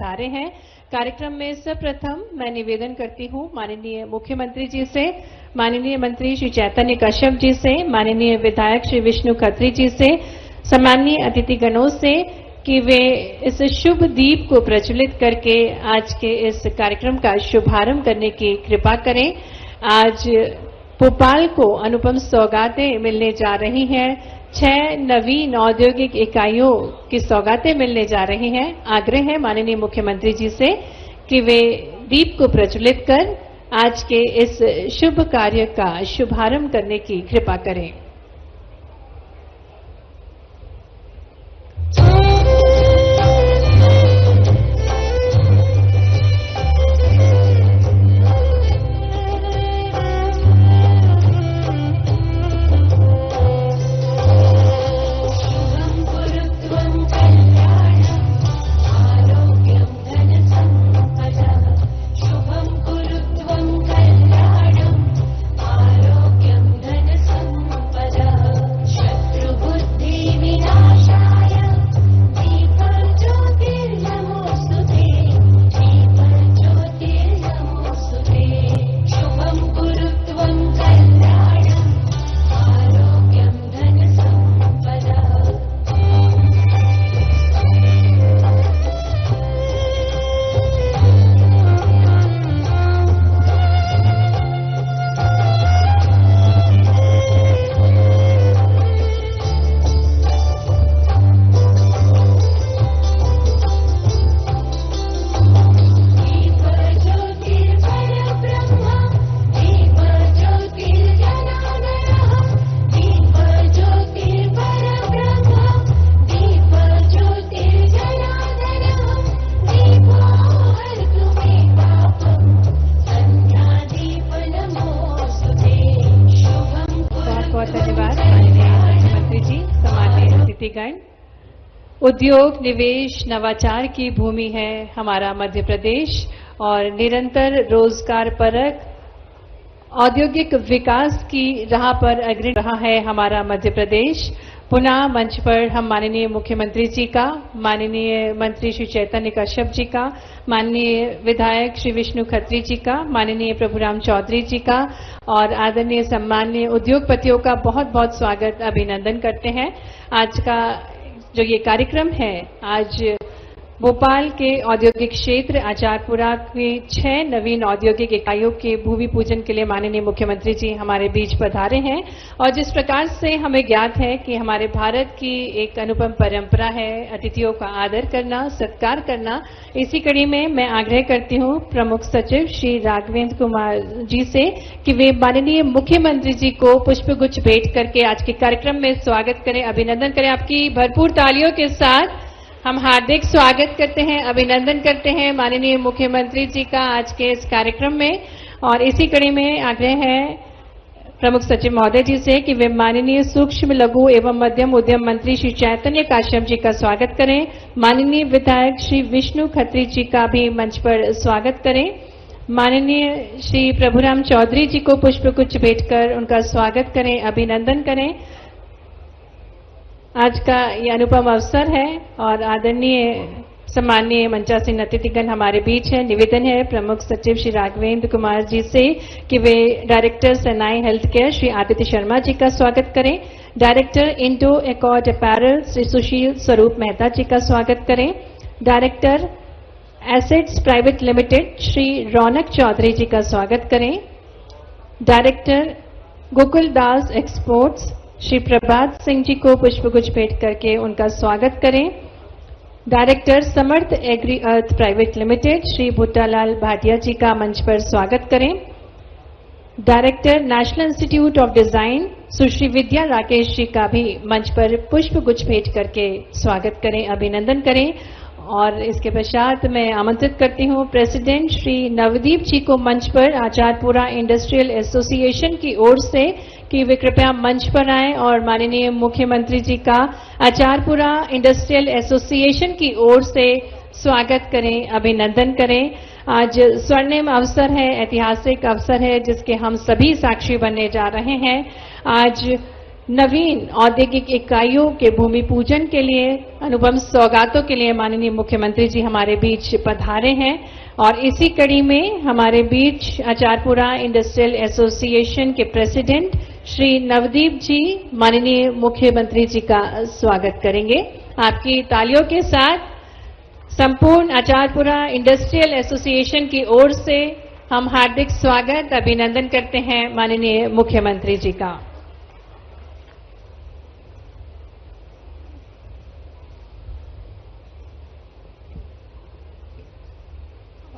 पधारे हैं। कार्यक्रम में सर्वप्रथम मैं निवेदन करती हूं माननीय मुख्यमंत्री जी से, माननीय मंत्री श्री चैतन्य कश्यप जी से, माननीय विधायक श्री विष्णु खत्री जी से, सम्माननीय अतिथिगणों से कि वे इस शुभ दीप को प्रज्वलित करके आज के इस कार्यक्रम का शुभारंभ करने की कृपा करें। आज भोपाल को अनुपम सौगातें मिलने जा रही हैं। 6 नवीन औद्योगिक इकाइयों की सौगातें मिलने जा रही हैं। आग्रह है माननीय मुख्यमंत्री जी से कि वे दीप को प्रज्वलित कर आज के इस शुभ कार्य का शुभारंभ करने की कृपा करें। उद्योग, निवेश, नवाचार की भूमि है हमारा मध्य प्रदेश और निरंतर रोजगार परक औद्योगिक विकास की राह पर अग्रणी रहा है हमारा मध्य प्रदेश। पुनः मंच पर हम माननीय मुख्यमंत्री जी का, माननीय मंत्री श्री चैतन्य कश्यप जी का, माननीय विधायक श्री विष्णु खत्री जी का, माननीय प्रभुराम चौधरी जी का और आदरणीय सम्माननीय उद्योगपतियों का बहुत बहुत स्वागत अभिनंदन करते हैं। आज का जो ये कार्यक्रम है, आज भोपाल के औद्योगिक क्षेत्र आचारपुरा की 6 नवीन औद्योगिक इकाइयों के भूमि पूजन के लिए माननीय मुख्यमंत्री जी हमारे बीच पधारे हैं। और जिस प्रकार से हमें ज्ञात है कि हमारे भारत की एक अनुपम परंपरा है अतिथियों का आदर करना, सत्कार करना, इसी कड़ी में मैं आग्रह करती हूं प्रमुख सचिव श्री राघवेंद्र कुमार जी से कि वे माननीय मुख्यमंत्री जी को पुष्पगुच्छ भेंट करके आज के कार्यक्रम में स्वागत करें, अभिनंदन करें। आपकी भरपूर तालियों के साथ हम हार्दिक स्वागत करते हैं, अभिनंदन करते हैं माननीय मुख्यमंत्री जी का आज के इस कार्यक्रम में। और इसी कड़ी में आग्रह है प्रमुख सचिव महोदय जी से कि वे माननीय सूक्ष्म लघु एवं मध्यम उद्यम मंत्री श्री चैतन्य कश्यप जी का स्वागत करें। माननीय विधायक श्री विष्णु खत्री जी का भी मंच पर स्वागत करें। माननीय श्री प्रभुराम चौधरी जी को पुष्पगुच्छ भेंट कर उनका स्वागत करें, अभिनंदन करें। आज का ये अनुपम अवसर है और आदरणीय सम्माननीय मंचासीन अतिथिगण हमारे बीच है। निवेदन है प्रमुख सचिव श्री राघवेंद्र कुमार जी से कि वे director Sinai Health Care Shri Aditya Sharma ji का स्वागत करें। Director Indo Accord Apparel Shri Sushil Swaroop Mehta ji का स्वागत करें। Director Assets Private Limited Shri Raunak Chaudhary ji का स्वागत करें। डायरेक्टर गोकुल दास एक्सपोर्ट्स श्री प्रभात सिंह जी को पुष्पगुच्छ भेंट करके उनका स्वागत करें। Director Samarth Agri Earth Private Limited Shri Bhuttalal Bhatia ji का मंच पर स्वागत करें। Director National Institute of design सुश्री विद्या राकेश जी का भी मंच पर पुष्पगुच्छ भेंट करके स्वागत करें, अभिनंदन करें। और इसके पश्चात मैं आमंत्रित करती हूं प्रेसिडेंट श्री नवदीप जी को मंच पर आचारपुरा इंडस्ट्रियल एसोसिएशन की ओर से कि वे कृपया मंच पर आएं और माननीय मुख्यमंत्री जी का आचारपुरा इंडस्ट्रियल एसोसिएशन की ओर से स्वागत करें, अभिनंदन करें। आज स्वर्णिम अवसर है, ऐतिहासिक अवसर है जिसके हम सभी साक्षी बनने जा रहे हैं। आज नवीन औद्योगिक इकाइयों के भूमि पूजन के लिए अनुपम सौगातों के लिए माननीय मुख्यमंत्री जी हमारे बीच पधारे हैं और इसी कड़ी में हमारे बीच आचारपुरा इंडस्ट्रियल एसोसिएशन के प्रेसिडेंट श्री नवदीप जी माननीय मुख्यमंत्री जी का स्वागत करेंगे। आपकी तालियों के साथ संपूर्ण आचारपुरा इंडस्ट्रियल एसोसिएशन की ओर से हम हार्दिक स्वागत अभिनंदन करते हैं माननीय मुख्यमंत्री जी का।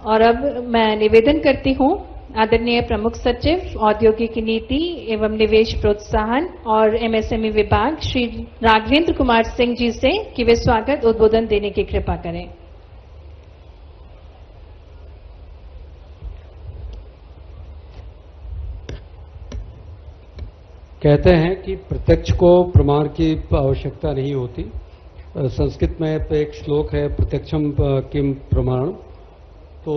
और अब मैं निवेदन करती हूं आदरणीय प्रमुख सचिव औद्योगिक नीति एवं निवेश प्रोत्साहन और एमएसएमई विभाग श्री राघवेंद्र कुमार सिंह जी से कि वे स्वागत उद्बोधन देने की कृपा करें। कहते हैं कि प्रत्यक्ष को प्रमाण की आवश्यकता नहीं होती। संस्कृत में एक श्लोक है, प्रत्यक्षम किम प्रमाण। तो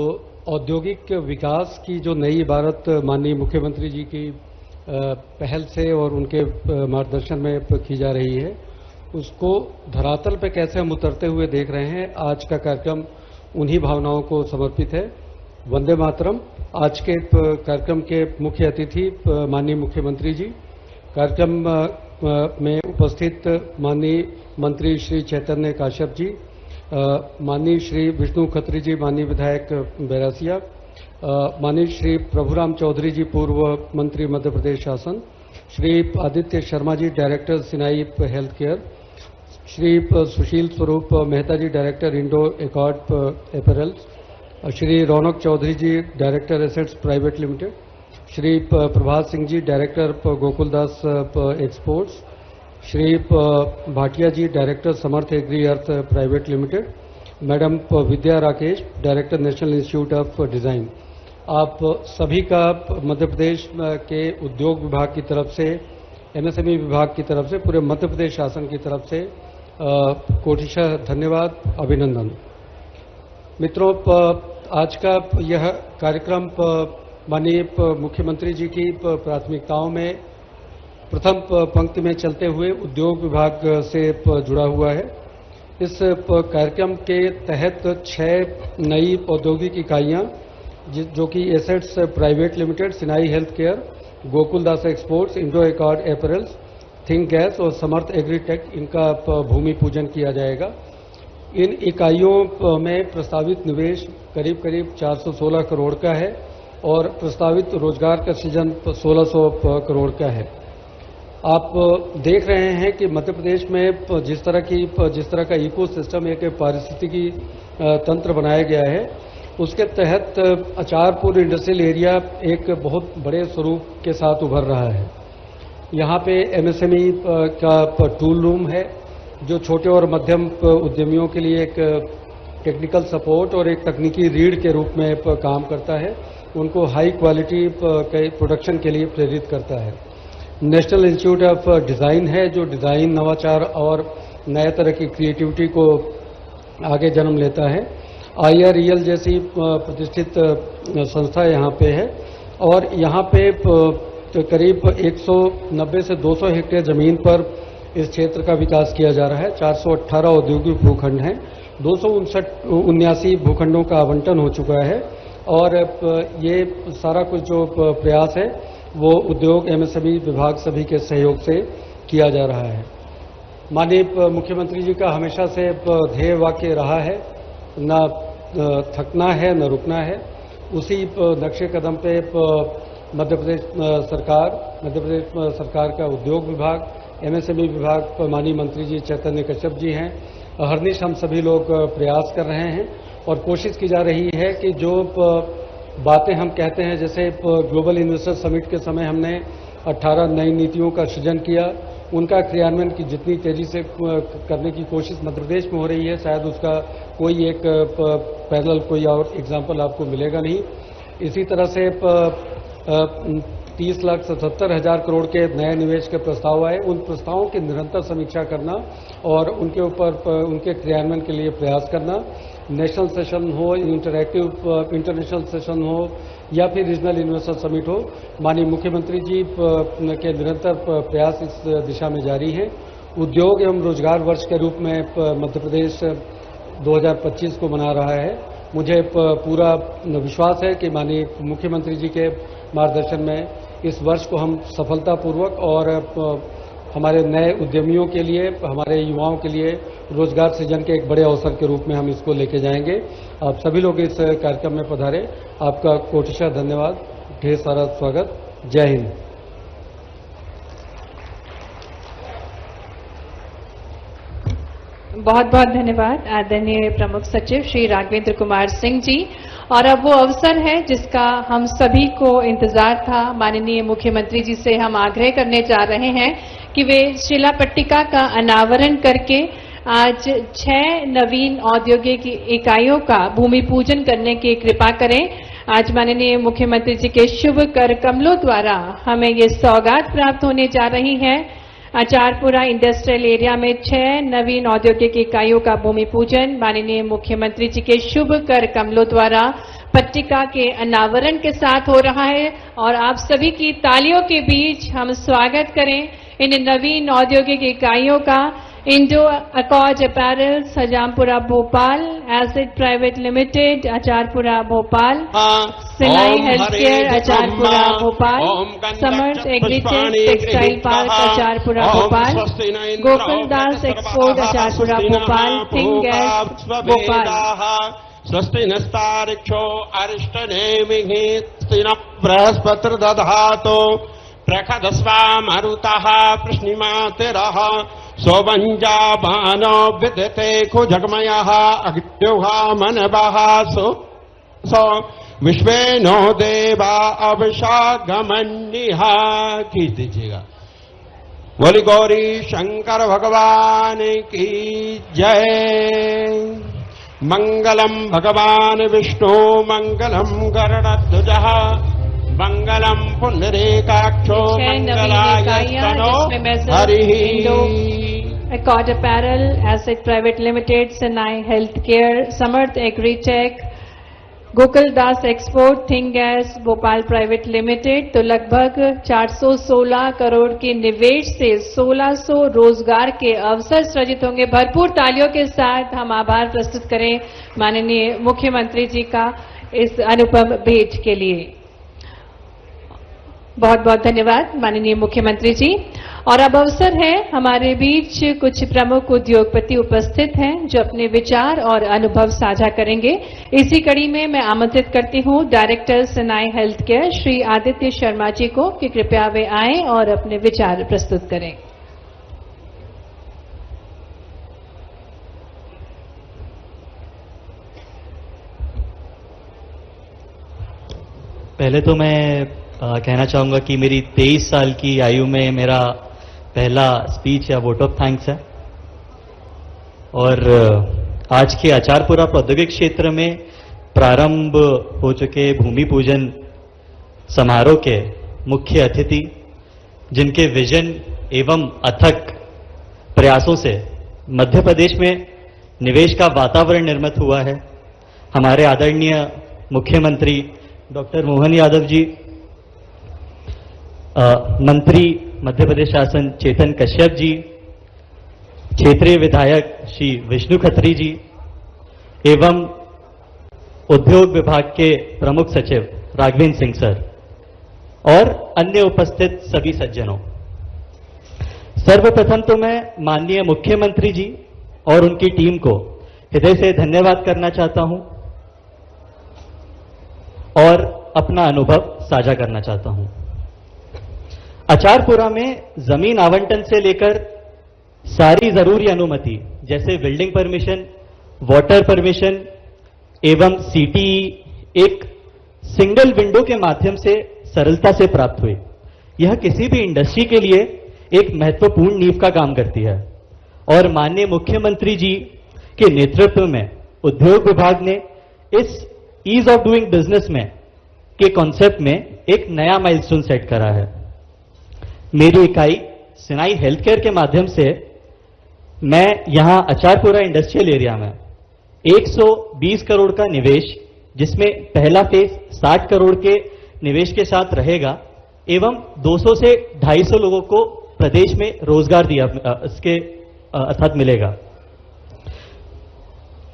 औद्योगिक विकास की जो नई इबारत माननीय मुख्यमंत्री जी की पहल से और उनके मार्गदर्शन में की जा रही है, उसको धरातल पे कैसे हम उतरते हुए देख रहे हैं। आज का कार्यक्रम उन्हीं भावनाओं को समर्पित है। वंदे मातरम। आज के कार्यक्रम के मुख्य अतिथि माननीय मुख्यमंत्री जी, कार्यक्रम में उपस्थित माननीय मंत्री श्री चैतन्य काश्यप जी, माननीय श्री विष्णु खत्री जी, माननीय विधायक बैरासिया, माननीय श्री प्रभुराम चौधरी जी, पूर्व मंत्री मध्य प्रदेश शासन, Shri Aditya Sharma ji, director Sinai Health Care, Shri Sushil Swaroop Mehta ji, director Indo Accord Apparels, Shri Raunak Chaudhary ji, director Assets Private Limited, Shri Prabhat Singh ji, director Gokuldas Exports, Shri Bhatia ji, director Samarth Agri Earth Private Limited, madam Vidya Rakesh, director National Institute of Design. आप सभी का मध्य प्रदेश के उद्योग विभाग की तरफ से, एमएसएमई विभाग की तरफ से, पूरे मध्य प्रदेश शासन की तरफ से कोटिशः धन्यवाद, अभिनंदन। मित्रों, आज का यह कार्यक्रम माननीय मुख्यमंत्री जी की प्राथमिकताओं में प्रथम पंक्ति में चलते हुए उद्योग विभाग से जुड़ा हुआ है। इस कार्यक्रम के तहत 6 नई औद्योगिक इकाइयां जो कि assets Private limited, Sinai Health care, Gokuldas exports, Indo Accord apparels, think gas और समर्थ एग्रीटेक, इनका भूमि पूजन किया जाएगा। इन इकाइयों में प्रस्तावित निवेश करीब करीब 416 करोड़ का है और प्रस्तावित रोजगार का सृजन 1600 करोड़ का है। आप देख रहे हैं कि मध्य प्रदेश में जिस तरह का इकोसिस्टम, एक पारिस्थितिकी तंत्र बनाया गया है, उसके तहत आचारपुर इंडस्ट्रियल एरिया एक बहुत बड़े स्वरूप के साथ उभर रहा है। यहाँ पे एमएसएमई का टूल रूम है जो छोटे और मध्यम उद्यमियों के लिए एक टेक्निकल सपोर्ट और एक तकनीकी रीढ़ के रूप में काम करता है, उनको हाई क्वालिटी के प्रोडक्शन के लिए प्रेरित करता है। नेशनल इंस्टीट्यूट ऑफ डिज़ाइन है जो डिज़ाइन, नवाचार और नए तरह की क्रिएटिविटी को आगे जन्म लेता है। IREL जैसी प्रतिष्ठित संस्था यहाँ पे है और यहाँ पे करीब 190 से 200 हेक्टेयर जमीन पर इस क्षेत्र का विकास किया जा रहा है। 418 औद्योगिक भूखंड हैं, 279 भूखंडों का आवंटन हो चुका है और ये सारा कुछ जो प्रयास है वो उद्योग एमएसएमई विभाग सभी के सहयोग से किया जा रहा है। माननीय मुख्यमंत्री जी का हमेशा से ध्येय वाक्य रहा है, न थकना है न रुकना है। उसी नक्शे कदम पे मध्य प्रदेश सरकार का उद्योग विभाग, एमएसएमई विभाग, माननीय मंत्री जी चैतन्य कश्यप जी हैं। हरनिश हम सभी लोग प्रयास कर रहे हैं और कोशिश की जा रही है कि जो बातें हम कहते हैं, जैसे ग्लोबल इन्वेस्टर समिट के समय हमने 18 नई नीतियों का सृजन किया, उनका क्रियान्वयन की जितनी तेजी से करने की कोशिश मध्य प्रदेश में हो रही है, शायद उसका कोई एक पैरेलल कोई और एग्जाम्पल आपको मिलेगा नहीं। इसी तरह से 30,77,000 करोड़ के नए निवेश के प्रस्ताव आए, उन प्रस्तावों की निरंतर समीक्षा करना और उनके ऊपर उनके क्रियान्वयन के लिए प्रयास करना, नेशनल सेशन हो, इंटरएक्टिव इंटरनेशनल सेशन हो या फिर रीजनल इन्वेस्टर समिट हो, माननीय मुख्यमंत्री जी के निरंतर प्रयास इस दिशा में जारी हैं। उद्योग एवं रोजगार वर्ष के रूप में मध्य प्रदेश 2025 को मना रहा है। मुझे पूरा विश्वास है कि माननीय मुख्यमंत्री जी के मार्गदर्शन में इस वर्ष को हम सफलतापूर्वक और हमारे नए उद्यमियों के लिए, हमारे युवाओं के लिए रोजगार सृजन के एक बड़े अवसर के रूप में हम इसको लेके जाएंगे। आप सभी लोग इस कार्यक्रम में पधारे, आपका कोटिशा धन्यवाद, ढेर सारा स्वागत। जय हिंद। बहुत बहुत धन्यवाद आदरणीय प्रमुख सचिव श्री राघवेंद्र कुमार सिंह जी। और अब वो अवसर है जिसका हम सभी को इंतजार था। माननीय मुख्यमंत्री जी से हम आग्रह करने जा रहे हैं कि वे शिला पट्टिका का अनावरण करके आज 6 नवीन औद्योगिक इकाइयों का भूमि पूजन करने की कृपा करें। आज माननीय मुख्यमंत्री जी के शुभ कर कमलों द्वारा हमें ये सौगात प्राप्त होने जा रही है। आचारपुरा इंडस्ट्रियल एरिया में 6 नवीन औद्योगिक इकाइयों का भूमि पूजन माननीय मुख्यमंत्री जी के शुभ कर कमलों द्वारा पट्टिका के अनावरण के साथ हो रहा है। और आप सभी की तालियों के बीच हम स्वागत करें इन नवीन औद्योगिक इकाइयों का। Indo Accord Apparels Hajampura Bhopal, Assets Private Limited Acharpura Bhopal, Sinai Health Care Acharpura Bhopal, Samarth Agritech Textile Park Acharpura Bhopal, Gokul Das Export Acharpura Bhopal, Thing Gas Bhopal. स्वस्ति नस्तारिक्षो अरिष्टनेमिः स्तिनः बृहस्पतिर् दधातु प्रखदस्वा मरुतः प्रश्निमातिरः सोमञ्जाबानो विदते खुजगमयः अग्न्युहा मनवः सो विश्वे नो देवा अभिषागमन्यः। खींच दीजिएगा। बोली गौरी शंकर भगवान की जय। मंगलम भगवान विष्णु मंगलम गरुड़ध्वजः मंगलम पुंडरीकाक्षो मंगलायतनो हरिः। Accord Apparel, Asset Private Limited, Sinai Healthcare, Samarth Agritech, Gokul Das Export, Thing Gas Bhopal Private Limited. तो लगभग 416 करोड़ के निवेश से 1600 रोजगार के अवसर सृजित होंगे। भरपूर तालियों के साथ हम आभार प्रस्तुत करें माननीय मुख्यमंत्री जी का इस अनुपम भेंट के लिए। बहुत बहुत धन्यवाद माननीय मुख्यमंत्री जी। और अब अवसर है, हमारे बीच कुछ प्रमुख उद्योगपति उपस्थित हैं जो अपने विचार और अनुभव साझा करेंगे। इसी कड़ी में मैं आमंत्रित करती हूं director Sinai Health Care Shri Aditya Sharma ji को कि कृपया वे आएं और अपने विचार प्रस्तुत करें। पहले तो मैं कहना चाहूंगा कि मेरी 23 साल की आयु में मेरा पहला स्पीच या वोट ऑफ थैंक्स है। और आज के आचारपुरा प्रौद्योगिक क्षेत्र में प्रारंभ हो चुके भूमि पूजन समारोह के मुख्य अतिथि, जिनके विजन एवं अथक प्रयासों से मध्य प्रदेश में निवेश का वातावरण निर्मित हुआ है, हमारे आदरणीय मुख्यमंत्री डॉक्टर मोहन यादव जी, मंत्री मध्य प्रदेश शासन चेतन कश्यप जी, क्षेत्रीय विधायक श्री विष्णु खत्री जी एवं उद्योग विभाग के प्रमुख सचिव राघवेंद्र सिंह सर और अन्य उपस्थित सभी सज्जनों, सर्वप्रथम तो मैं माननीय मुख्यमंत्री जी और उनकी टीम को हृदय से धन्यवाद करना चाहता हूं और अपना अनुभव साझा करना चाहता हूं। आचारपुरा में जमीन आवंटन से लेकर सारी जरूरी अनुमति जैसे बिल्डिंग परमिशन, वाटर परमिशन एवं सीटीई एक सिंगल विंडो के माध्यम से सरलता से प्राप्त हुई। यह किसी भी इंडस्ट्री के लिए एक महत्वपूर्ण नींव का काम करती है और माननीय मुख्यमंत्री जी के नेतृत्व में उद्योग विभाग ने इस ईज ऑफ डूइंग बिजनेस में के कॉन्सेप्ट में एक नया माइलस्टोन सेट करा है। मेरी इकाई सिनाई हेल्थ केयर के माध्यम से मैं यहां आचारपुरा इंडस्ट्रियल एरिया में 120 करोड़ का निवेश, जिसमें पहला फेज 60 करोड़ के निवेश के साथ रहेगा एवं 200 से 250 लोगों को प्रदेश में रोजगार दिया इसके अर्थात मिलेगा।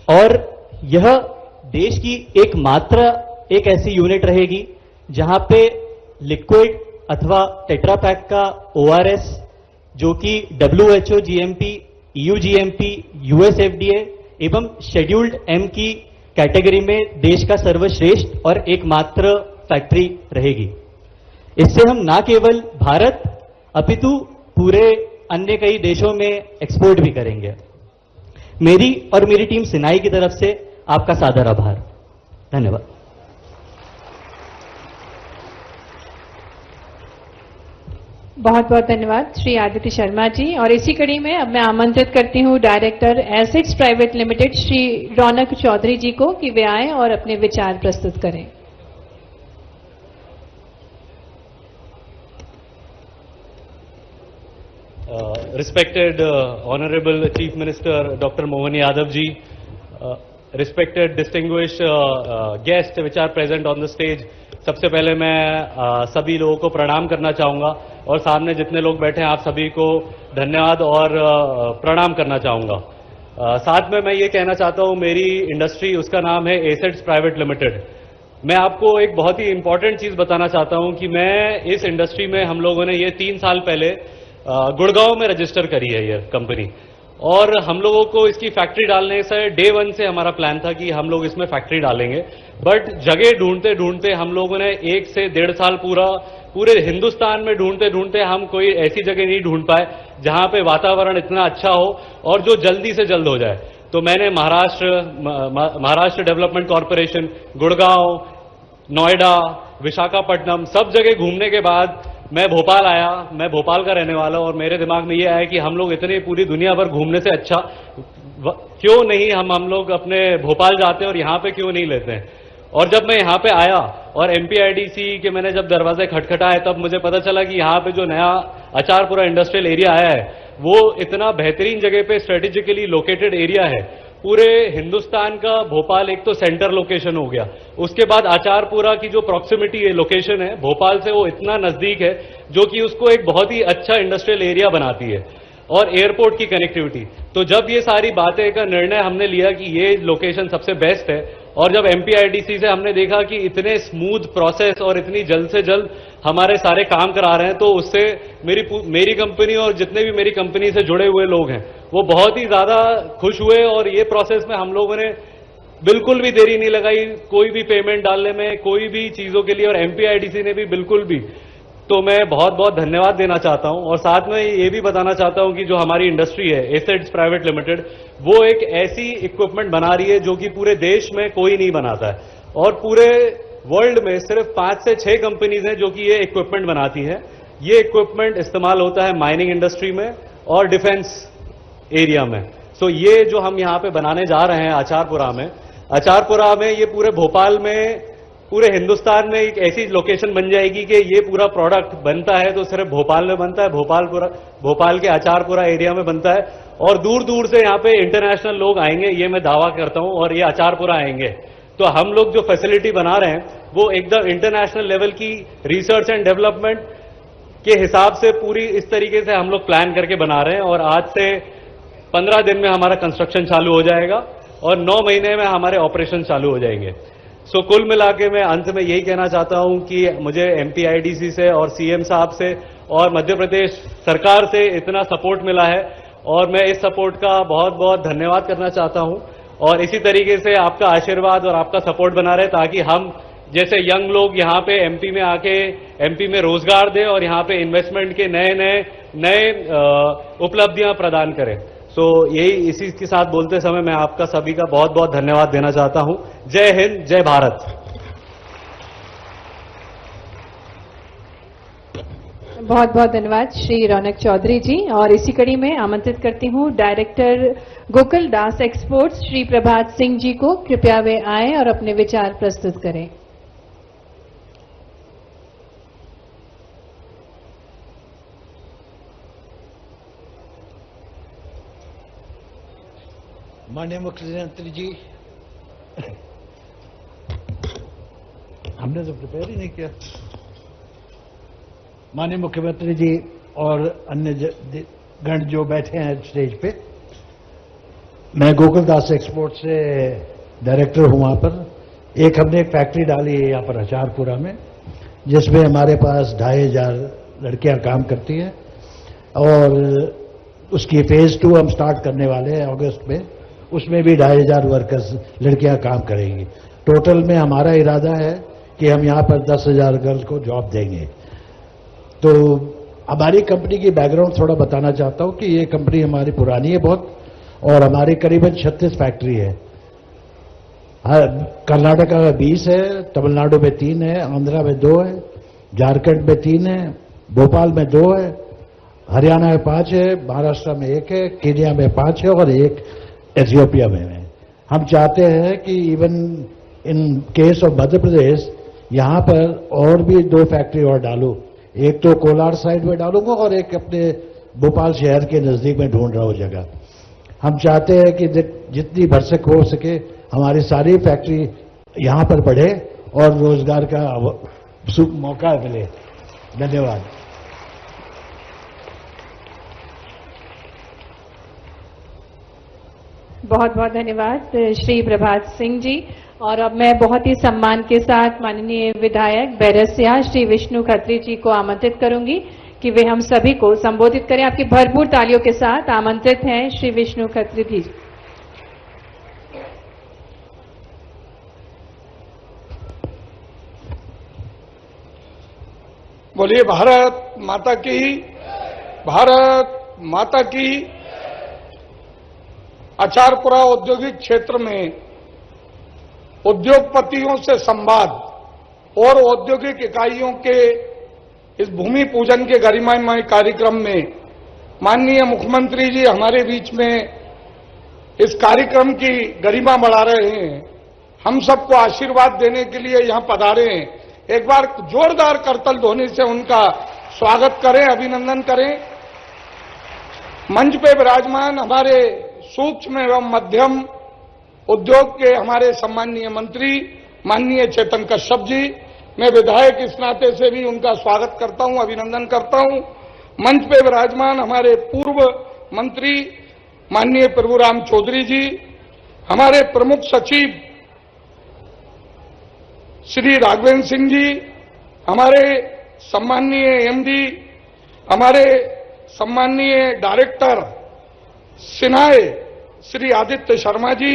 और यह देश की एकमात्र एक ऐसी यूनिट रहेगी जहां पे लिक्विड अथवा टेट्रा पैक का ORS, जो कि WHO GMP, EU GMP, US FDA एवं शेड्यूल्ड M की कैटेगरी में देश का सर्वश्रेष्ठ और एकमात्र फैक्ट्री रहेगी। इससे हम ना केवल भारत अपितु पूरे अन्य कई देशों में एक्सपोर्ट भी करेंगे। मेरी और मेरी टीम सिनाई की तरफ से आपका सादर आभार। धन्यवाद। बहुत बहुत धन्यवाद श्री आदित्य शर्मा जी। और इसी कड़ी में अब मैं आमंत्रित करती हूं director Assets Private Limited Shri Raunak Chaudhary ji को कि वे आएं और अपने विचार प्रस्तुत करें। Respected Honorable Chief Minister Dr. Mohan Yadav ji, respected distinguished guests which are present on the stage, सबसे पहले मैं सभी लोगों को प्रणाम करना चाहूँगा और सामने जितने लोग बैठे हैं आप सभी को धन्यवाद और प्रणाम करना चाहूँगा। साथ में मैं ये कहना चाहता हूँ, मेरी इंडस्ट्री उसका नाम है एसेट्स प्राइवेट लिमिटेड। मैं आपको एक बहुत ही इंपॉर्टेंट चीज़ बताना चाहता हूँ कि मैं इस इंडस्ट्री में हम लोगों ने ये 3 साल पहले गुड़गांव में रजिस्टर करी है ये कंपनी, और हम लोगों को इसकी फैक्ट्री डालने से डे 1 से हमारा प्लान था कि हम लोग इसमें फैक्ट्री डालेंगे। बट जगह ढूंढते ढूंढते हम लोगों ने 1 से 1.5 साल पूरे हिंदुस्तान में ढूंढते ढूंढते हम कोई ऐसी जगह नहीं ढूंढ पाए जहां पे वातावरण इतना अच्छा हो और जो जल्दी से जल्द हो जाए। तो मैंने महाराष्ट्र डेवलपमेंट कॉरपोरेशन, गुड़गांव, नोएडा, विशाखापट्टनम सब जगह घूमने के बाद मैं भोपाल आया। मैं भोपाल का रहने वाला हूं और मेरे दिमाग में ये आया कि हम लोग इतनी पूरी दुनिया भर घूमने से अच्छा क्यों नहीं हम लोग अपने भोपाल जाते हैं और यहाँ पे क्यों नहीं लेते हैं। और जब मैं यहाँ पे आया और MPIDC के मैंने जब दरवाजे खटखटाए तब मुझे पता चला कि यहाँ पे जो नया अचारपुरा इंडस्ट्रियल एरिया आया है वो इतना बेहतरीन जगह पे स्ट्रेटेजिकली लोकेटेड एरिया है। पूरे हिंदुस्तान का भोपाल एक तो सेंटर लोकेशन हो गया, उसके बाद आचारपुरा की जो प्रॉक्सिमिटी है, लोकेशन है भोपाल से, वो इतना नजदीक है जो कि उसको एक बहुत ही अच्छा इंडस्ट्रियल एरिया बनाती है, और एयरपोर्ट की कनेक्टिविटी। तो जब ये सारी बातें का निर्णय हमने लिया कि ये लोकेशन सबसे बेस्ट है, और जब MPIDC से हमने देखा कि इतने स्मूथ प्रोसेस और इतनी जल्द से जल्द हमारे सारे काम करा रहे हैं, तो उससे मेरी कंपनी और जितने भी मेरी कंपनी से जुड़े हुए लोग हैं वो बहुत ही ज्यादा खुश हुए। और ये प्रोसेस में हम लोगों ने बिल्कुल भी देरी नहीं लगाई कोई भी पेमेंट डालने में, कोई भी चीजों के लिए, और MPIDC ने भी बिल्कुल भी। तो मैं बहुत बहुत धन्यवाद देना चाहता हूं। और साथ में ये भी बताना चाहता हूं कि जो हमारी इंडस्ट्री है एसेट्स प्राइवेट लिमिटेड, वो एक ऐसी इक्विपमेंट बना रही है जो कि पूरे देश में कोई नहीं बनाता है, और पूरे वर्ल्ड में सिर्फ 5 से 6 कंपनीज हैं जो कि ये इक्विपमेंट बनाती हैं। ये इक्विपमेंट इस्तेमाल होता है माइनिंग इंडस्ट्री में और डिफेंस एरिया में। सो ये जो हम यहाँ पे बनाने जा रहे हैं आचारपुरा में ये पूरे भोपाल में, पूरे हिंदुस्तान में एक ऐसी लोकेशन बन जाएगी कि ये पूरा प्रोडक्ट बनता है तो सिर्फ भोपाल में बनता है, भोपाल के आचारपुरा एरिया में बनता है, और दूर दूर से यहाँ पे इंटरनेशनल लोग आएंगे, ये मैं दावा करता हूं, और ये आचारपुरा आएंगे। तो हम लोग जो फैसिलिटी बना रहे हैं वो एकदम इंटरनेशनल लेवल की रिसर्च एंड डेवलपमेंट के हिसाब से पूरी इस तरीके से हम लोग प्लान करके बना रहे हैं। और आज से 15 दिन में हमारा कंस्ट्रक्शन चालू हो जाएगा और 9 महीने में हमारे ऑपरेशन चालू हो जाएंगे। सो कुल मिला के मैं अंत में यही कहना चाहता हूं कि मुझे MPIDC से और CM साहब से और मध्य प्रदेश सरकार से इतना सपोर्ट मिला है, और मैं इस सपोर्ट का बहुत बहुत धन्यवाद करना चाहता हूं। और इसी तरीके से आपका आशीर्वाद और आपका सपोर्ट बना रहे ताकि हम जैसे यंग लोग यहाँ पे MP में आके MP में रोजगार दें और यहाँ पे इन्वेस्टमेंट के नए उपलब्धियां प्रदान करें। सो यही इसी के साथ बोलते समय मैं आपका सभी का बहुत बहुत धन्यवाद देना चाहता हूं। जय हिंद, जय भारत। बहुत बहुत धन्यवाद श्री रौनक चौधरी जी। और इसी कड़ी में आमंत्रित करती हूं डायरेक्टर गोकुल दास एक्सपोर्ट्स श्री प्रभात सिंह जी को, कृपया वे आए और अपने विचार प्रस्तुत करें। माननीय मुख्यमंत्री जी, हमने तो प्रिपेयर ही नहीं किया। माननीय मुख्यमंत्री जी और अन्य गण जो बैठे हैं स्टेज पे, मैं गोकुलदास एक्सपोर्ट से डायरेक्टर हूं वहां पर। हमने एक फैक्ट्री डाली है यहाँ पर अचारपुरा में, जिसमें हमारे पास 2500 लड़कियां काम करती हैं और उसकी फेज 2 हम स्टार्ट करने वाले हैं अगस्त में। उसमें भी 2500 वर्कर्स लड़कियां काम करेंगी। टोटल में हमारा इरादा है कि हम यहाँ पर 10,000 गर्ल्स को जॉब देंगे। तो हमारी कंपनी की बैकग्राउंड थोड़ा बताना चाहता हूं कि ये कंपनी हमारी पुरानी है बहुत, और हमारी करीबन 36 फैक्ट्री है। कर्नाटका में 20 है, तमिलनाडु में 3 है, आंध्रा में 2 है, झारखंड में 3 है, भोपाल में 2 है, हरियाणा में 5 है, महाराष्ट्र में 1 है, केन्या में 5 है और 1 एथियोपिया में है। हम चाहते हैं कि even in case of Madhya Pradesh यहां पर और भी 2 फैक्ट्री और डालूं। एक तो कोलार साइड में डालूंगा और एक अपने भोपाल शहर के नजदीक में ढूंढ रहा हूं जगह। हम चाहते हैं कि जितनी भरसक हो सके हमारी सारी फैक्ट्री यहां पर बढ़े और रोजगार का मौका मिले। धन्यवाद। बहुत बहुत धन्यवाद श्री प्रभात सिंह जी। और अब मैं बहुत ही सम्मान के साथ माननीय विधायक बैरसिया श्री विष्णु खत्री जी को आमंत्रित करूंगी कि वे हम सभी को संबोधित करें। आपकी भरपूर तालियों के साथ आमंत्रित हैं श्री विष्णु खत्री जी। बोलिए भारत माता की, भारत माता की। अचारपुरा औद्योगिक क्षेत्र में उद्योगपतियों से संवाद और औद्योगिक इकाइयों के इस भूमि पूजन के गरिमामय कार्यक्रम में माननीय मुख्यमंत्री जी हमारे बीच में इस कार्यक्रम की गरिमा बढ़ा रहे हैं। हम सबको आशीर्वाद देने के लिए यहां पधारे हैं। एक बार जोरदार करतल ध्वनि से उनका स्वागत करें, अभिनंदन करें। मंच पे विराजमान हमारे सूक्ष्म एवं मध्यम उद्योग के हमारे सम्माननीय मंत्री माननीय चेतन कश्यप जी, मैं विधायक इस नाते से भी उनका स्वागत करता हूं, अभिनंदन करता हूं। मंच पे विराजमान हमारे पूर्व मंत्री माननीय प्रभुराम चौधरी जी, हमारे प्रमुख सचिव श्री राघवेंद्र सिंह जी, हमारे सम्माननीय एमडी, हमारे सम्माननीय डायरेक्टर सिन्हाए श्री आदित्य शर्मा जी,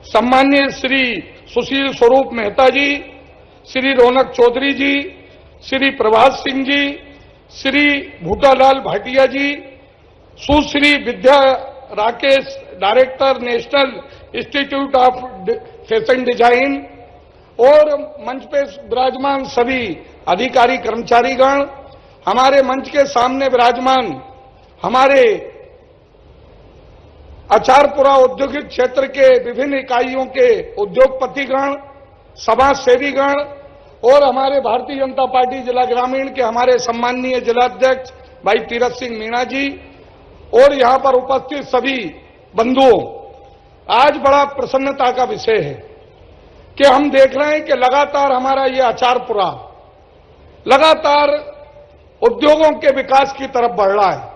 सम्माननीय Shri Sushil Swaroop Mehta ji, Shri Raunak Chaudhary ji, Shri Prabhat Singh ji, Shri Bhutalal Bhatia ji, Sushri Vidya Rakesh director National Institute of Fashion Design और मंच पे विराजमान सभी अधिकारी कर्मचारीगण, हमारे मंच के सामने विराजमान हमारे अचारपुरा औद्योगिक क्षेत्र के विभिन्न इकाइयों के उद्योगपतिगण, समाज सेवीगण और हमारे भारतीय जनता पार्टी जिला ग्रामीण के हमारे सम्माननीय जिलाध्यक्ष भाई तीरथ सिंह मीणा जी और यहां पर उपस्थित सभी बंधुओं, आज बड़ा प्रसन्नता का विषय है कि हम देख रहे हैं कि लगातार हमारा ये अचारपुरा लगातार उद्योगों के विकास की तरफ बढ़ रहा है।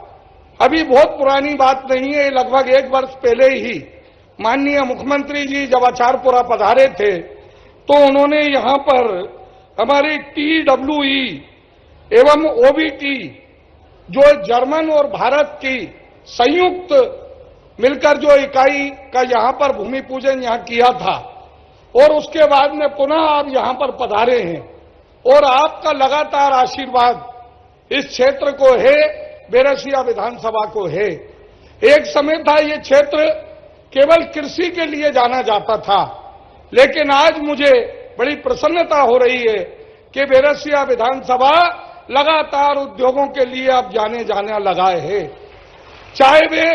अभी बहुत पुरानी बात नहीं है, लगभग 1 वर्ष पहले ही माननीय मुख्यमंत्री जी जब अचारपुरा पधारे थे तो उन्होंने यहां पर हमारी TWE एवं OBT जो जर्मन और भारत की संयुक्त मिलकर जो इकाई का यहां पर भूमि पूजन यहां किया था और उसके बाद में पुनः आप यहां पर पधारे हैं और आपका लगातार आशीर्वाद इस क्षेत्र को है, बैरसिया विधानसभा को है। एक समय था ये क्षेत्र केवल कृषि के लिए जाना जाता था, लेकिन आज मुझे बड़ी प्रसन्नता हो रही है कि बैरसिया विधानसभा लगातार उद्योगों के लिए अब जाने लगाए है। चाहे वे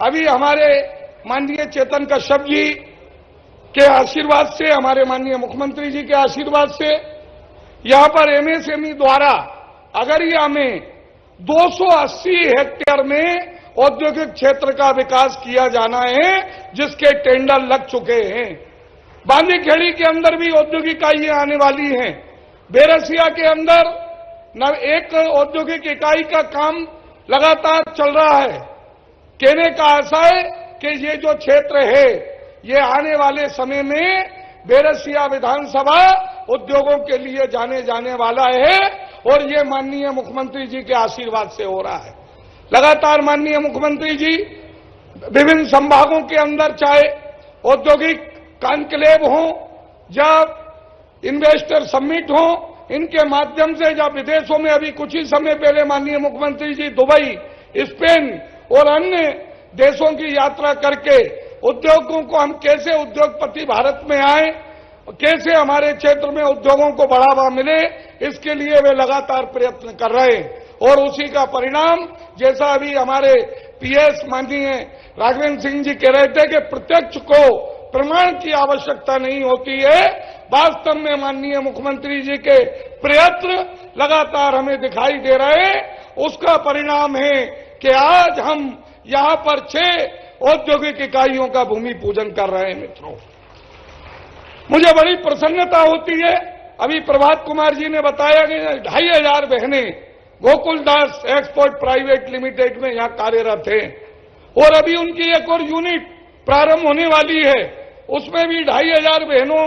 अभी हमारे माननीय चेतन कश्यप जी के आशीर्वाद से, हमारे माननीय मुख्यमंत्री जी के आशीर्वाद से यहां पर MSME द्वारा अगरिया में 280 हेक्टेयर में औद्योगिक क्षेत्र का विकास किया जाना है, जिसके टेंडर लग चुके हैं। बांदीखेड़ी के अंदर भी औद्योगिक इकाइयां आने वाली हैं। बैरसिया के अंदर एक औद्योगिक इकाई का काम लगातार चल रहा है। कहने का आशय कि ये जो क्षेत्र है ये आने वाले समय में बैरसिया विधानसभा उद्योगों के लिए जाने वाला है और ये माननीय मुख्यमंत्री जी के आशीर्वाद से हो रहा है। लगातार माननीय मुख्यमंत्री जी विभिन्न संभागों के अंदर चाहे औद्योगिक कॉन्क्लेव हो या इन्वेस्टर समिट हो, इनके माध्यम से जब विदेशों में अभी कुछ ही समय पहले माननीय मुख्यमंत्री जी दुबई, स्पेन और अन्य देशों की यात्रा करके उद्योगों को हम कैसे उद्योगपति भारत में आए, कैसे हमारे क्षेत्र में उद्योगों को बढ़ावा मिले, इसके लिए वे लगातार प्रयत्न कर रहे हैं। और उसी का परिणाम जैसा अभी हमारे पीएस माननीय राघवेंद्र सिंह जी कह रहे थे कि प्रत्यक्ष को प्रमाण की आवश्यकता नहीं होती है। वास्तव में माननीय मुख्यमंत्री जी के प्रयत्न लगातार हमें दिखाई दे रहे हैं। उसका परिणाम है कि आज हम यहां पर 6 औद्योगिक इकाइयों का भूमि पूजन कर रहे हैं। मित्रों, मुझे बड़ी प्रसन्नता होती है। अभी प्रभात कुमार जी ने बताया कि 2500 बहनें गोकुलदास एक्सपोर्ट प्राइवेट लिमिटेड में यहां कार्यरत हैं और अभी उनकी एक और यूनिट प्रारंभ होने वाली है। उसमें भी 2500 बहनों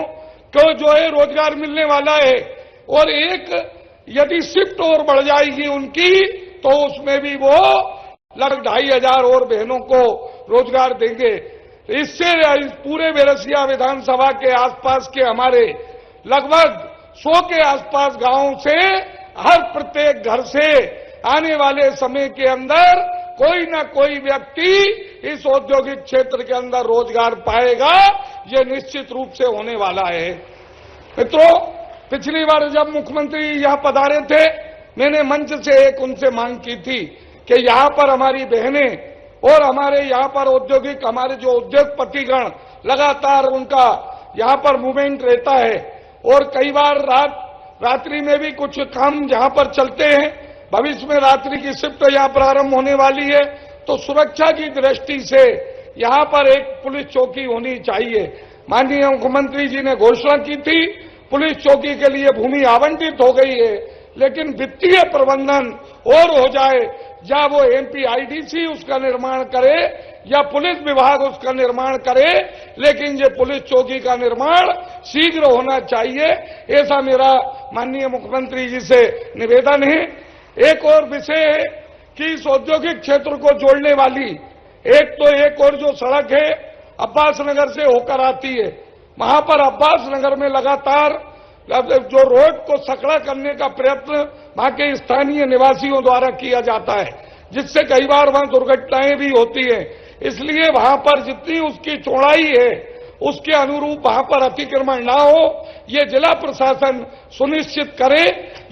को जो है रोजगार मिलने वाला है और एक यदि शिफ्ट और बढ़ जाएगी उनकी तो उसमें भी वो लगभग 2500 और बहनों को रोजगार देंगे। इससे पूरे बैरसिया विधानसभा के आसपास के हमारे लगभग 100 के आसपास गांवों से हर प्रत्येक घर से आने वाले समय के अंदर कोई ना कोई व्यक्ति इस औद्योगिक क्षेत्र के अंदर रोजगार पाएगा। ये निश्चित रूप से होने वाला है। मित्रों, पिछली बार जब मुख्यमंत्री यहां पधारे थे, मैंने मंच से एक उनसे मांग की थी कि यहां पर हमारी बहनें और हमारे यहां पर औद्योगिक हमारे जो उद्योगपतिगण लगातार उनका यहां पर मूवमेंट रहता है और कई बार रात्रि में भी कुछ काम यहां पर चलते हैं। भविष्य में रात्रि की शिफ्ट यहां प्रारंभ होने वाली है, तो सुरक्षा की दृष्टि से यहां पर एक पुलिस चौकी होनी चाहिए। माननीय मुख्यमंत्री जी ने घोषणा की थी, पुलिस चौकी के लिए भूमि आवंटित हो गई है, लेकिन वित्तीय प्रबंधन और हो जाए, या वो एमपीआईडीसी उसका निर्माण करे या पुलिस विभाग उसका निर्माण करे, लेकिन ये पुलिस चौकी का निर्माण शीघ्र होना चाहिए। ऐसा मेरा माननीय मुख्यमंत्री जी से निवेदन है। एक और विषय है कि इस औद्योगिक क्षेत्र को जोड़ने वाली एक और जो सड़क है अब्बास नगर से होकर आती है, वहां पर अब्बास नगर में लगातार जो रोड को सकड़ा करने का प्रयत्न वहां के स्थानीय निवासियों द्वारा किया जाता है, जिससे कई बार वहां दुर्घटनाएं भी होती हैं। इसलिए वहां पर जितनी उसकी चौड़ाई है उसके अनुरूप वहां पर अतिक्रमण ना हो, ये जिला प्रशासन सुनिश्चित करे।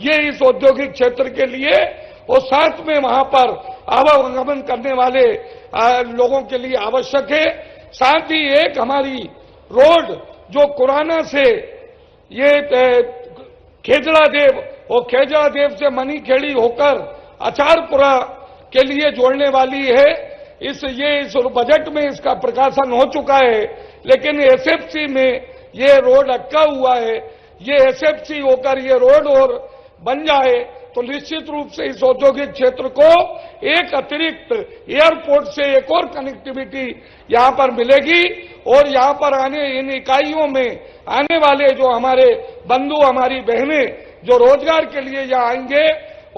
ये इस औद्योगिक क्षेत्र के लिए और साथ में वहां पर आवागमन करने वाले लोगों के लिए आवश्यक है। साथ ही एक हमारी रोड जो कुराना से ये खेजड़ा देव और खेजड़ा देव से मनीखेड़ी होकर अचारपुरा के लिए जोड़ने वाली है, इस बजट में इसका प्रकाशन हो चुका है, लेकिन एसएफसी में ये रोड अटका हुआ है। ये एसएफसी होकर ये रोड और बन जाए तो निश्चित रूप से इस औद्योगिक क्षेत्र को एक अतिरिक्त एयरपोर्ट से एक और कनेक्टिविटी यहां पर मिलेगी और यहां पर आने इन इकाइयों में आने वाले जो हमारे बंधु हमारी बहनें जो रोजगार के लिए यहाँ आएंगे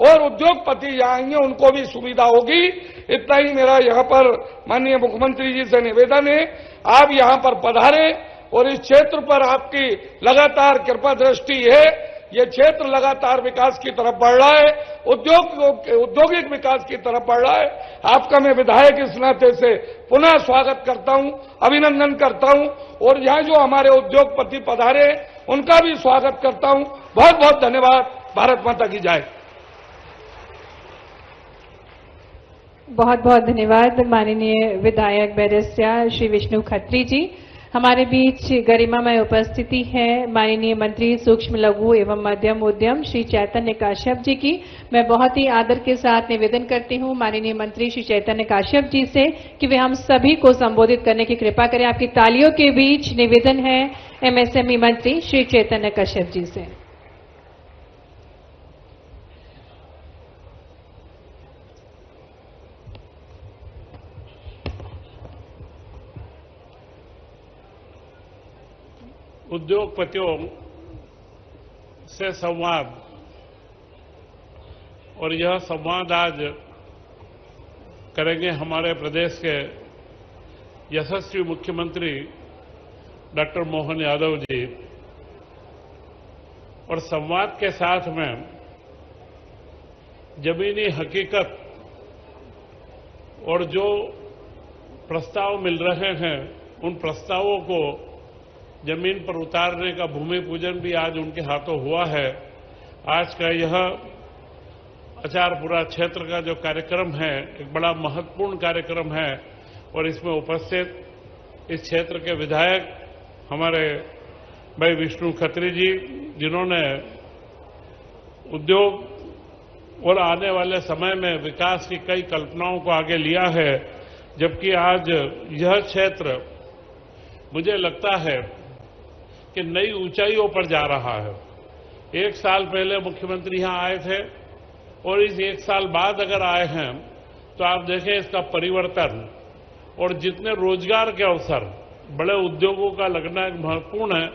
और उद्योगपति यहाँ आएंगे, उनको भी सुविधा होगी। इतना ही मेरा यहाँ पर माननीय मुख्यमंत्री जी से निवेदन है, आप यहाँ पर पधारें और इस क्षेत्र पर आपकी लगातार कृपा दृष्टि है। ये क्षेत्र लगातार विकास की तरफ बढ़ रहा है, औद्योगिक विकास की तरफ बढ़ रहा है। आपका मैं विधायक इस नाते से पुनः स्वागत करता हूं, अभिनंदन करता हूं और यहाँ जो हमारे उद्योगपति पधारे उनका भी स्वागत करता हूं। बहुत बहुत धन्यवाद। भारत माता की जय। बहुत बहुत धन्यवाद माननीय विधायक बैरसिया श्री विष्णु खत्री जी। हमारे बीच गरिमामय उपस्थिति है माननीय मंत्री सूक्ष्म लघु एवं मध्यम उद्यम श्री चैतन्य काश्यप जी की। मैं बहुत ही आदर के साथ निवेदन करती हूं माननीय मंत्री श्री चैतन्य काश्यप जी से कि वे हम सभी को संबोधित करने की कृपा करें। आपकी तालियों के बीच निवेदन है एमएसएमई मंत्री श्री चैतन्य काश्यप जी से। उद्योगपतियों से संवाद, और यह संवाद आज करेंगे हमारे प्रदेश के यशस्वी मुख्यमंत्री डॉक्टर मोहन यादव जी। और संवाद के साथ में जमीनी हकीकत और जो प्रस्ताव मिल रहे हैं उन प्रस्तावों को जमीन पर उतारने का भूमि पूजन भी आज उनके हाथों हुआ है। आज का यह अचारपुरा क्षेत्र का जो कार्यक्रम है एक बड़ा महत्वपूर्ण कार्यक्रम है और इसमें उपस्थित इस क्षेत्र के विधायक हमारे भाई विष्णु खत्री जी, जिन्होंने उद्योग और आने वाले समय में विकास की कई कल्पनाओं को आगे लिया है, जबकि आज यह क्षेत्र मुझे लगता है कि नई ऊंचाइयों पर जा रहा है। एक साल पहले मुख्यमंत्री यहां आए थे और इस एक साल बाद अगर आए हैं तो आप देखें इसका परिवर्तन और जितने रोजगार के अवसर, बड़े उद्योगों का लगना एक महत्वपूर्ण है,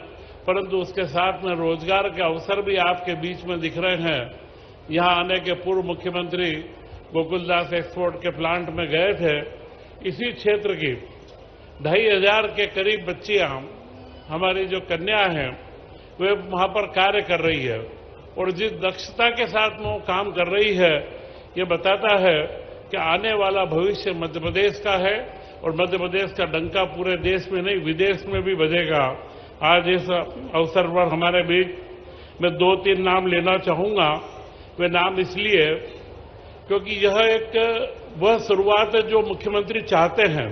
परंतु उसके साथ में रोजगार के अवसर भी आपके बीच में दिख रहे हैं। यहां आने के पूर्व मुख्यमंत्री गोकुलदास एक्सपोर्ट के प्लांट में गए थे। इसी क्षेत्र की 2500 के करीब बच्चियां, हमारी जो कन्या हैं, वे वहां पर कार्य कर रही है और जिस दक्षता के साथ वो काम कर रही है ये बताता है कि आने वाला भविष्य मध्य प्रदेश का है और मध्य प्रदेश का डंका पूरे देश में नहीं विदेश में भी बजेगा। आज इस अवसर पर हमारे बीच मैं 2-3 नाम लेना चाहूंगा। वे नाम इसलिए क्योंकि यह एक वह शुरुआत है जो मुख्यमंत्री चाहते हैं।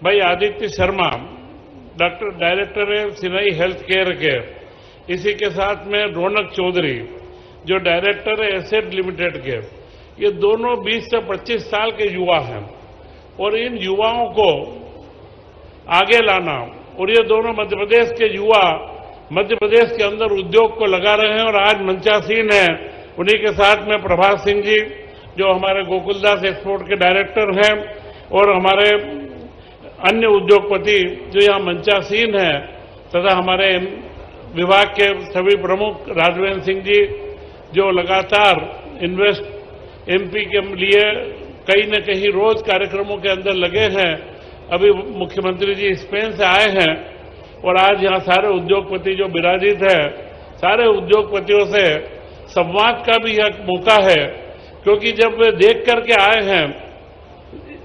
भाई आदित्य शर्मा, डॉक्टर डायरेक्टर है सिनाई हेल्थ केयर के, इसी के साथ में रौनक चौधरी जो डायरेक्टर है एसेट लिमिटेड के, ये दोनों 20 से 25 साल के युवा हैं और इन युवाओं को आगे लाना, और ये दोनों मध्य प्रदेश के युवा मध्य प्रदेश के अंदर उद्योग को लगा रहे हैं और आज मंचासीन है। उन्हीं के साथ में प्रभात सिंह जी जो हमारे गोकुलदास एक्सपोर्ट के डायरेक्टर हैं और हमारे अन्य उद्योगपति जो यहाँ मंचासीन हैं, तथा हमारे विभाग के सभी प्रमुख राघवेंद्र सिंह जी जो लगातार इन्वेस्ट एमपी के लिए कहीं न कहीं रोज कार्यक्रमों के अंदर लगे हैं। अभी मुख्यमंत्री जी स्पेन से आए हैं और आज यहाँ सारे उद्योगपति जो विराजित है, सारे उद्योगपतियों से संवाद का भी यह मौका है, क्योंकि जब वे देख करके आए हैं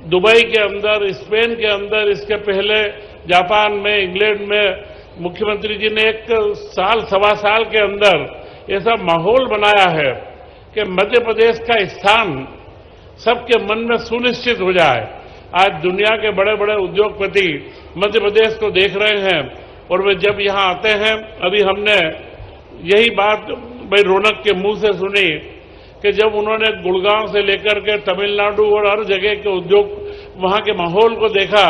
दुबई के अंदर, स्पेन के अंदर, इसके पहले जापान में, इंग्लैंड में, मुख्यमंत्री जी ने 1 साल, 1.25 साल के अंदर ऐसा माहौल बनाया है कि मध्य प्रदेश का स्थान सबके मन में सुनिश्चित हो जाए। आज दुनिया के बड़े बड़े उद्योगपति मध्य प्रदेश को देख रहे हैं और वे जब यहाँ आते हैं, अभी हमने यही बात भाई रौनक के मुंह से सुनी कि जब उन्होंने गुड़गांव से लेकर के तमिलनाडु और हर जगह के उद्योग वहां के माहौल को देखा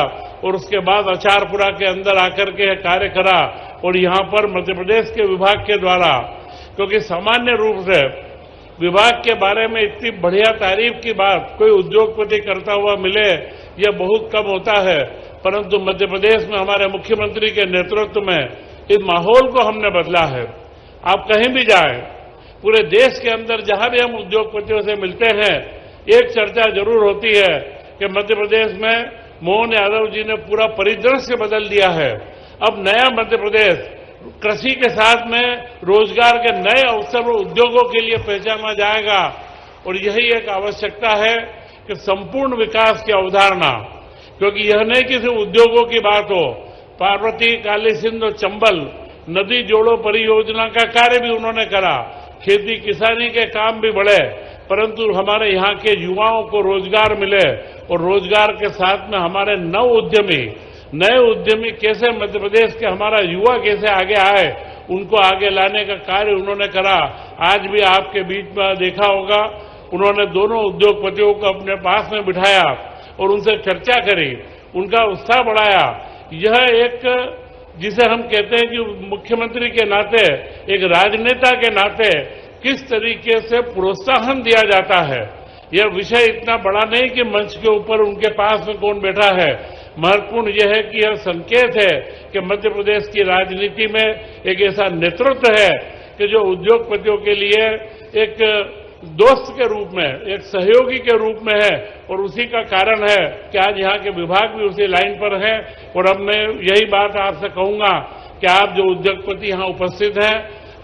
और उसके बाद अचारपुरा के अंदर आकर के कार्य करा और यहाँ पर मध्य प्रदेश के विभाग के द्वारा, क्योंकि सामान्य रूप से विभाग के बारे में इतनी बढ़िया तारीफ की बात कोई उद्योगपति करता हुआ मिले यह बहुत कम होता है, परंतु मध्य प्रदेश में हमारे मुख्यमंत्री के नेतृत्व में इस माहौल को हमने बदला है। आप कहीं भी जाएं, पूरे देश के अंदर जहां भी हम उद्योगपतियों से मिलते हैं, एक चर्चा जरूर होती है कि मध्य प्रदेश में मोहन यादव जी ने पूरा परिदृश्य बदल दिया है। अब नया मध्य प्रदेश कृषि के साथ में रोजगार के नए अवसर और उद्योगों के लिए पहचाना जाएगा और यही एक आवश्यकता है कि संपूर्ण विकास की अवधारणा, क्योंकि यह नहीं कि सिर्फ उद्योगों की बात हो, पार्वती, काली सिंध और चंबल नदी जोड़ो परियोजना का कार्य भी उन्होंने करा, खेती किसानी के काम भी बढ़े, परंतु हमारे यहाँ के युवाओं को रोजगार मिले और रोजगार के साथ में हमारे नव उद्यमी, नए उद्यमी कैसे मध्य प्रदेश के हमारा युवा कैसे आगे आए, उनको आगे लाने का कार्य उन्होंने करा। आज भी आपके बीच में देखा होगा, उन्होंने दोनों उद्योगपतियों को अपने पास में बिठाया और उनसे चर्चा करी, उनका उत्साह बढ़ाया। यह एक जिसे हम कहते हैं कि मुख्यमंत्री के नाते, एक राजनेता के नाते किस तरीके से प्रोत्साहन दिया जाता है। यह विषय इतना बड़ा नहीं कि मंच के ऊपर उनके पास में कौन बैठा है। महत्वपूर्ण यह है कि यह संकेत है कि मध्य प्रदेश की राजनीति में एक ऐसा नेतृत्व है कि जो उद्योगपतियों के लिए एक दोस्त के रूप में, एक सहयोगी के रूप में है। और उसी का कारण है कि आज यहाँ के विभाग भी उसी लाइन पर हैं। और अब मैं यही बात आपसे कहूंगा कि आप जो उद्योगपति यहाँ उपस्थित हैं,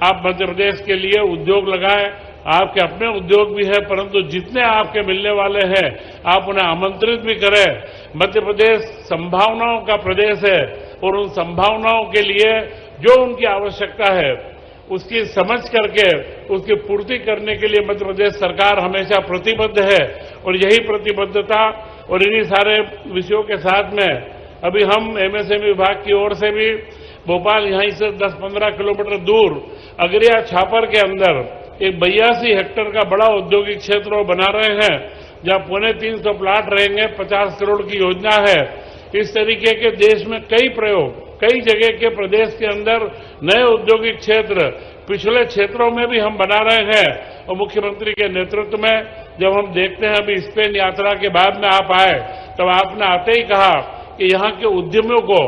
आप मध्य प्रदेश के लिए उद्योग लगाएं। आपके अपने उद्योग भी है, परंतु जितने आपके मिलने वाले हैं आप उन्हें आमंत्रित भी करें। मध्य प्रदेश संभावनाओं का प्रदेश है और उन संभावनाओं के लिए जो उनकी आवश्यकता है उसकी समझ करके उसकी पूर्ति करने के लिए मध्य प्रदेश सरकार हमेशा प्रतिबद्ध है। और यही प्रतिबद्धता और इन्हीं सारे विषयों के साथ में अभी हम एमएसएमई विभाग की ओर से भी भोपाल यहीं से 10-15 किलोमीटर दूर अगरिया छापर के अंदर एक 82 हेक्टेयर का बड़ा औद्योगिक क्षेत्र बना रहे हैं, जहां 350 प्लाट रहेंगे। 50 करोड़ की योजना है। इस तरीके के देश में कई प्रयोग, कई जगह के प्रदेश के अंदर नए औद्योगिक क्षेत्र पिछले क्षेत्रों में भी हम बना रहे हैं। और मुख्यमंत्री के नेतृत्व में जब हम देखते हैं, अभी स्पेन यात्रा के बाद में आप आए, तब आपने आते ही कहा कि यहाँ के उद्यमियों को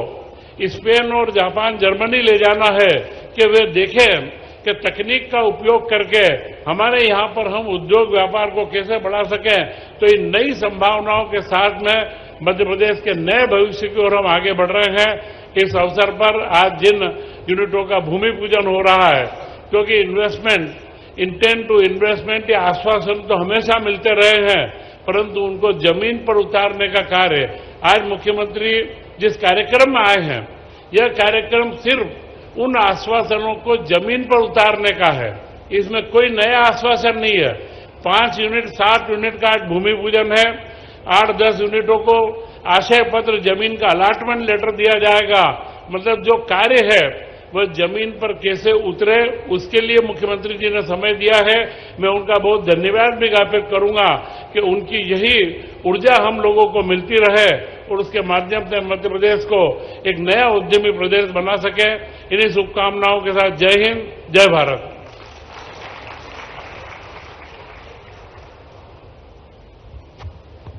स्पेन और जापान, जर्मनी ले जाना है कि वे देखें कि तकनीक का उपयोग करके हमारे यहाँ पर हम उद्योग व्यापार को कैसे बढ़ा सकें। तो इन नई संभावनाओं के साथ में मध्य प्रदेश के नए भविष्य की ओर हम आगे बढ़ रहे हैं। इस अवसर पर आज जिन यूनिटों का भूमि पूजन हो रहा है, क्योंकि इन्वेस्टमेंट, इंटेंट टू इन्वेस्टमेंट के आश्वासन तो हमेशा मिलते रहे हैं, परंतु उनको जमीन पर उतारने का कार्य आज मुख्यमंत्री जिस कार्यक्रम में आए हैं, यह कार्यक्रम सिर्फ उन आश्वासनों को जमीन पर उतारने का है। इसमें कोई नया आश्वासन नहीं है। 5 यूनिट, 7 यूनिट का आज भूमि पूजन है। 8-10 यूनिटों को आशय पत्र, जमीन का अलाटमेंट लेटर दिया जाएगा। मतलब जो कार्य है वह जमीन पर कैसे उतरे, उसके लिए मुख्यमंत्री जी ने समय दिया है। मैं उनका बहुत धन्यवाद भी ज्ञापित करूंगा कि उनकी यही ऊर्जा हम लोगों को मिलती रहे और उसके माध्यम से मध्य प्रदेश को एक नया उद्यमी प्रदेश बना सके। इन्हीं शुभकामनाओं के साथ जय हिंद, जय भारत।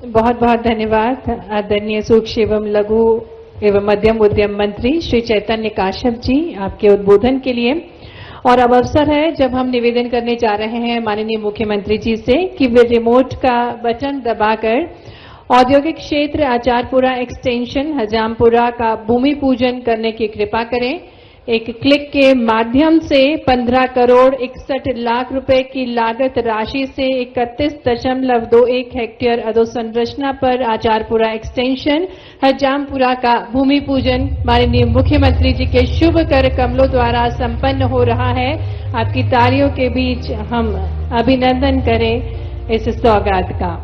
बहुत बहुत धन्यवाद आदरणीय सूक्ष्म एवं लघु एवं मध्यम उद्यम मंत्री श्री चैतन्य काश्यप जी, आपके उद्बोधन के लिए। और अब अवसर है जब हम निवेदन करने जा रहे हैं माननीय मुख्यमंत्री जी से कि वे रिमोट का बटन दबाकर औद्योगिक क्षेत्र आचारपुरा एक्सटेंशन हजामपुरा का भूमि पूजन करने की कृपा करें। एक क्लिक के माध्यम से 15 करोड़ 61 लाख रुपए की लागत राशि से 31.21 हेक्टेयर अधोसंरचना पर आचारपुरा एक्सटेंशन हजामपुरा का भूमि पूजन माननीय मुख्यमंत्री जी के शुभ कर कमलों द्वारा संपन्न हो रहा है। आपकी तालियों के बीच हम अभिनंदन करें इस सौगात का।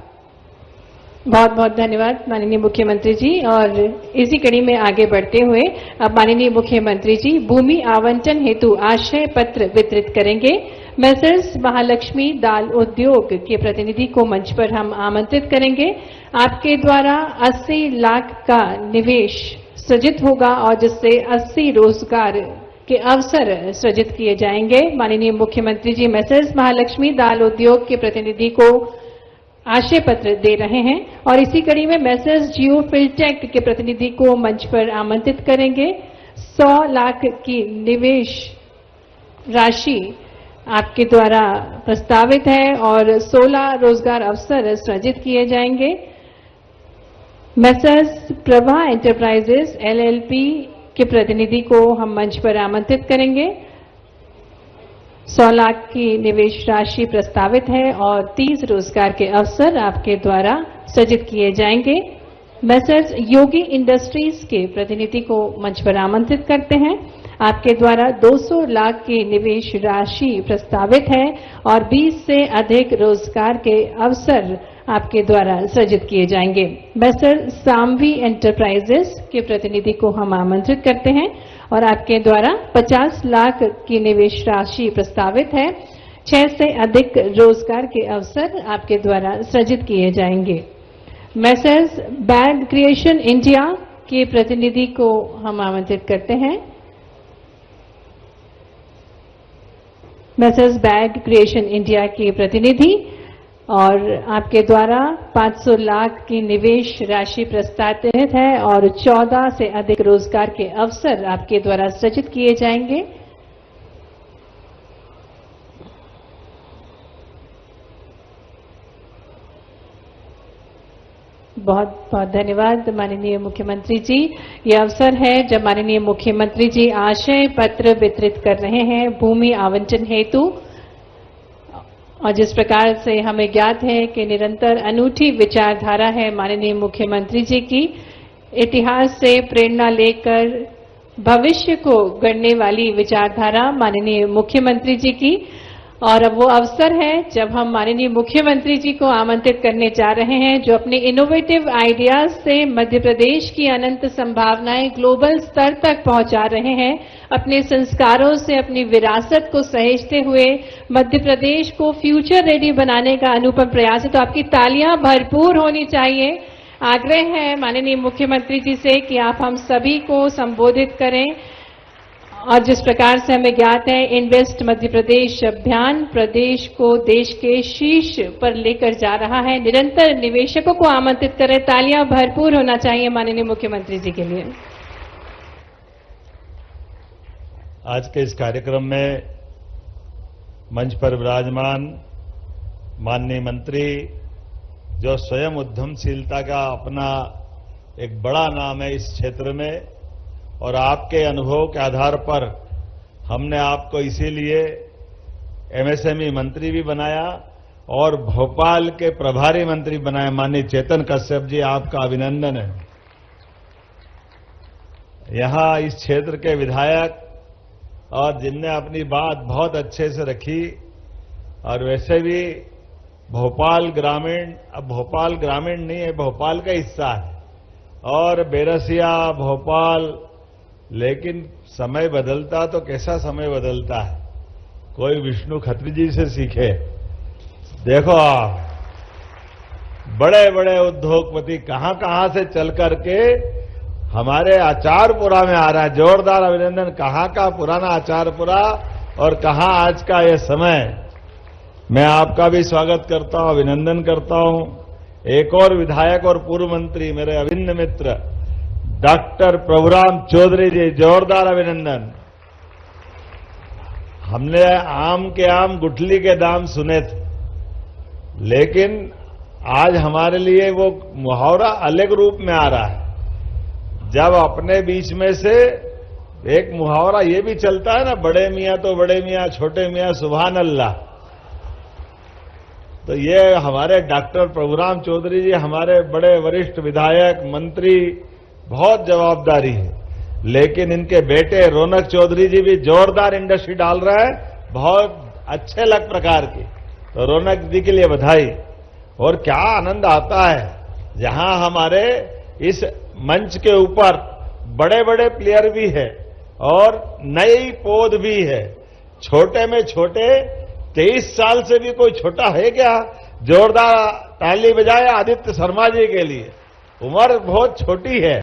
बहुत बहुत धन्यवाद माननीय मुख्यमंत्री जी। और इसी कड़ी में आगे बढ़ते हुए अब माननीय मुख्यमंत्री जी भूमि आवंटन हेतु आशय पत्र वितरित करेंगे। मेसर्स महालक्ष्मी दाल उद्योग के प्रतिनिधि को मंच पर हम आमंत्रित करेंगे। आपके द्वारा 80 लाख का निवेश सृजित होगा और जिससे 80 रोजगार के अवसर सृजित किए जाएंगे। माननीय मुख्यमंत्री जी मेसर्स महालक्ष्मी दाल उद्योग के प्रतिनिधि को आशय पत्र दे रहे हैं और इसी कड़ी में मेसर्स जियो फिलटेक के प्रतिनिधि को मंच पर आमंत्रित करेंगे। 100 लाख की निवेश राशि आपके द्वारा प्रस्तावित है और 16 रोजगार अवसर सृजित किए जाएंगे। मेसर्स प्रभा एंटरप्राइजेस LLP के प्रतिनिधि को हम मंच पर आमंत्रित करेंगे। 100 लाख की निवेश राशि प्रस्तावित है और 30 रोजगार के अवसर आपके द्वारा सृजित किए जाएंगे। मेसर्स योगी इंडस्ट्रीज के प्रतिनिधि को मंच पर आमंत्रित करते हैं। आपके द्वारा 200 लाख की निवेश राशि प्रस्तावित है और 20 से अधिक रोजगार के अवसर आपके द्वारा सृजित किए जाएंगे। मैसर सामवी एंटरप्राइजेस के प्रतिनिधि को हम आमंत्रित करते हैं और आपके द्वारा 50 लाख की निवेश राशि प्रस्तावित है। 6 से अधिक रोजगार के अवसर आपके द्वारा सृजित किए जाएंगे। मैसर्स बैग क्रिएशन इंडिया के प्रतिनिधि को हम आमंत्रित करते हैं। मैसर्स बैग क्रिएशन इंडिया के प्रतिनिधि और आपके द्वारा 500 लाख की निवेश राशि प्रस्तावित है और 14 से अधिक रोजगार के अवसर आपके द्वारा सृजित किए जाएंगे। बहुत बहुत धन्यवाद माननीय मुख्यमंत्री जी। ये अवसर है जब माननीय मुख्यमंत्री जी आशय पत्र वितरित कर रहे हैं भूमि आवंटन हेतु, और जिस प्रकार से हमें ज्ञात है कि निरंतर अनूठी विचारधारा है माननीय मुख्यमंत्री जी की, इतिहास से प्रेरणा लेकर भविष्य को गढ़ने वाली विचारधारा माननीय मुख्यमंत्री जी की। और अब वो अवसर है जब हम माननीय मुख्यमंत्री जी को आमंत्रित करने जा रहे हैं जो अपने इनोवेटिव आइडियाज से मध्य प्रदेश की अनंत संभावनाएं ग्लोबल स्तर तक पहुंचा रहे हैं। अपने संस्कारों से अपनी विरासत को सहेजते हुए मध्य प्रदेश को फ्यूचर रेडी बनाने का अनुपम प्रयास है। तो आपकी तालियां भरपूर होनी चाहिए। आग्रह है माननीय मुख्यमंत्री जी से कि आप हम सभी को संबोधित करें। और जिस प्रकार से हमें ज्ञात है इन्वेस्ट मध्य प्रदेश अभियान प्रदेश को देश के शीर्ष पर लेकर जा रहा है। निरंतर निवेशकों को आमंत्रित करें। तालियां भरपूर होना चाहिए माननीय मुख्यमंत्री जी के लिए। आज के इस कार्यक्रम में मंच पर विराजमान माननीय मंत्री जो स्वयं उद्यमशीलता का अपना एक बड़ा नाम है इस क्षेत्र में, और आपके अनुभव के आधार पर हमने आपको इसीलिए एमएसएमई मंत्री भी बनाया और भोपाल के प्रभारी मंत्री बनाया। माननीय चेतन कश्यप जी, आपका अभिनंदन है। यहां इस क्षेत्र के विधायक और जिनने अपनी बात बहुत अच्छे से रखी, और वैसे भी भोपाल ग्रामीण अब भोपाल ग्रामीण नहीं है, भोपाल का हिस्सा है, और बेरसिया भोपाल, लेकिन समय बदलता तो कैसा समय बदलता है। कोई विष्णु खत्री जी से सीखे। देखो आप बड़े बड़े उद्योगपति कहां कहां से चल करके हमारे आचारपुरा में आ रहा है। जोरदार अभिनंदन। कहां का पुराना आचारपुरा और कहां आज का ये समय। मैं आपका भी स्वागत करता हूं, अभिनंदन करता हूं। एक और विधायक और पूर्व मंत्री मेरे अभिन्न मित्र डॉक्टर प्रभुराम चौधरी जी, जोरदार अभिनंदन। हमने आम के आम गुठली के दाम सुने थे, लेकिन आज हमारे लिए वो मुहावरा अलग रूप में आ रहा है। जब अपने बीच में से एक मुहावरा ये भी चलता है ना, बड़े मियां तो बड़े मियां, छोटे मियां सुभान अल्लाह। तो ये हमारे डॉक्टर प्रभुराम चौधरी जी हमारे बड़े वरिष्ठ विधायक मंत्री, बहुत जवाबदारी है, लेकिन इनके बेटे रौनक चौधरी जी भी जोरदार इंडस्ट्री डाल रहे हैं, बहुत अच्छे लग प्रकार की। तो रौनक जी के लिए बधाई। और क्या आनंद आता है जहां हमारे इस मंच के ऊपर बड़े बड़े प्लेयर भी है और नई पौध भी है। छोटे में छोटे 23 साल से भी कोई छोटा है क्या? जोरदार ताली बजाए आदित्य शर्मा जी के लिए। उम्र बहुत छोटी है,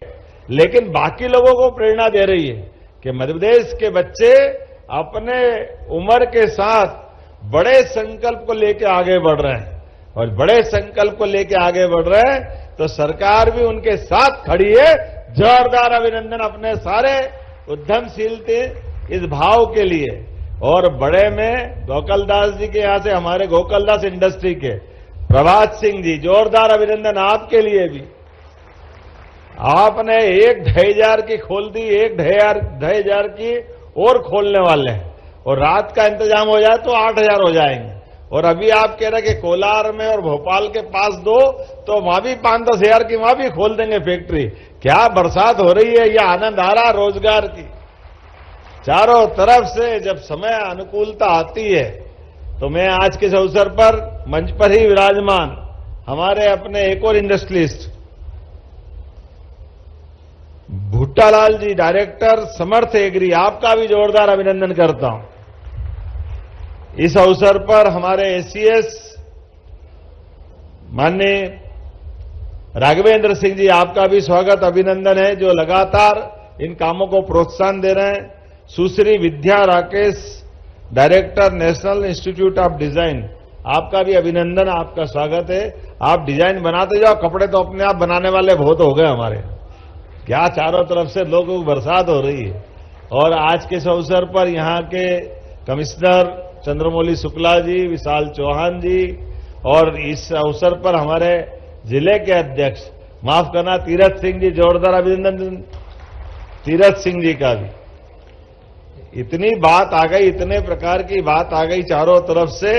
लेकिन बाकी लोगों को प्रेरणा दे रही है कि मध्य प्रदेश के बच्चे अपने उम्र के साथ बड़े संकल्प को लेकर आगे बढ़ रहे हैं, और बड़े संकल्प को लेकर आगे बढ़ रहे हैं तो सरकार भी उनके साथ खड़ी है। जोरदार अभिनंदन अपने सारे उद्यमशीलते इस भाव के लिए। और बड़े में गोकुलदास जी के यहां से हमारे गोकुलदास इंडस्ट्री के प्रभात सिंह जी, जोरदार अभिनंदन आपके लिए भी। आपने एक 2,500 की खोल दी, एक 2,500 की और खोलने वाले हैं, और रात का इंतजाम हो जाए तो 8,000 हो जाएंगे। और अभी आप कह रहे कि कोलार में और भोपाल के पास दो, तो वहां भी 5-10 हजार की वहां भी खोल देंगे फैक्ट्री। क्या बरसात हो रही है, यह आनंद आ रहा रोजगार की। चारों तरफ से जब समय अनुकूलता आती है, तो मैं आज के इस अवसर पर मंच पर ही विराजमान हमारे अपने एक और इंडस्ट्रियलिस्ट भुट्टालाल जी, डायरेक्टर समर्थ एग्री, आपका भी जोरदार अभिनंदन करता हूं। इस अवसर पर हमारे एसीएस माननीय राघवेंद्र सिंह जी, आपका भी स्वागत अभिनंदन है, जो लगातार इन कामों को प्रोत्साहन दे रहे हैं। Sushri Vidya Rakesh, director National Institute of Design, आपका भी अभिनंदन, आपका स्वागत है। आप डिजाइन बनाते जाओ, कपड़े तो अपने आप बनाने वाले बहुत हो गए हमारे। क्या चारों तरफ से लोगों को बरसात हो रही है। और आज के इस अवसर पर यहाँ के कमिश्नर चंद्रमौली शुक्ला जी, विशाल चौहान जी, और इस अवसर पर हमारे जिले के अध्यक्ष, माफ करना तीरथ सिंह जी, जोरदार अभिनंदन तीरथ सिंह जी का भी। इतनी बात आ गई, इतने प्रकार की बात आ गई चारों तरफ से।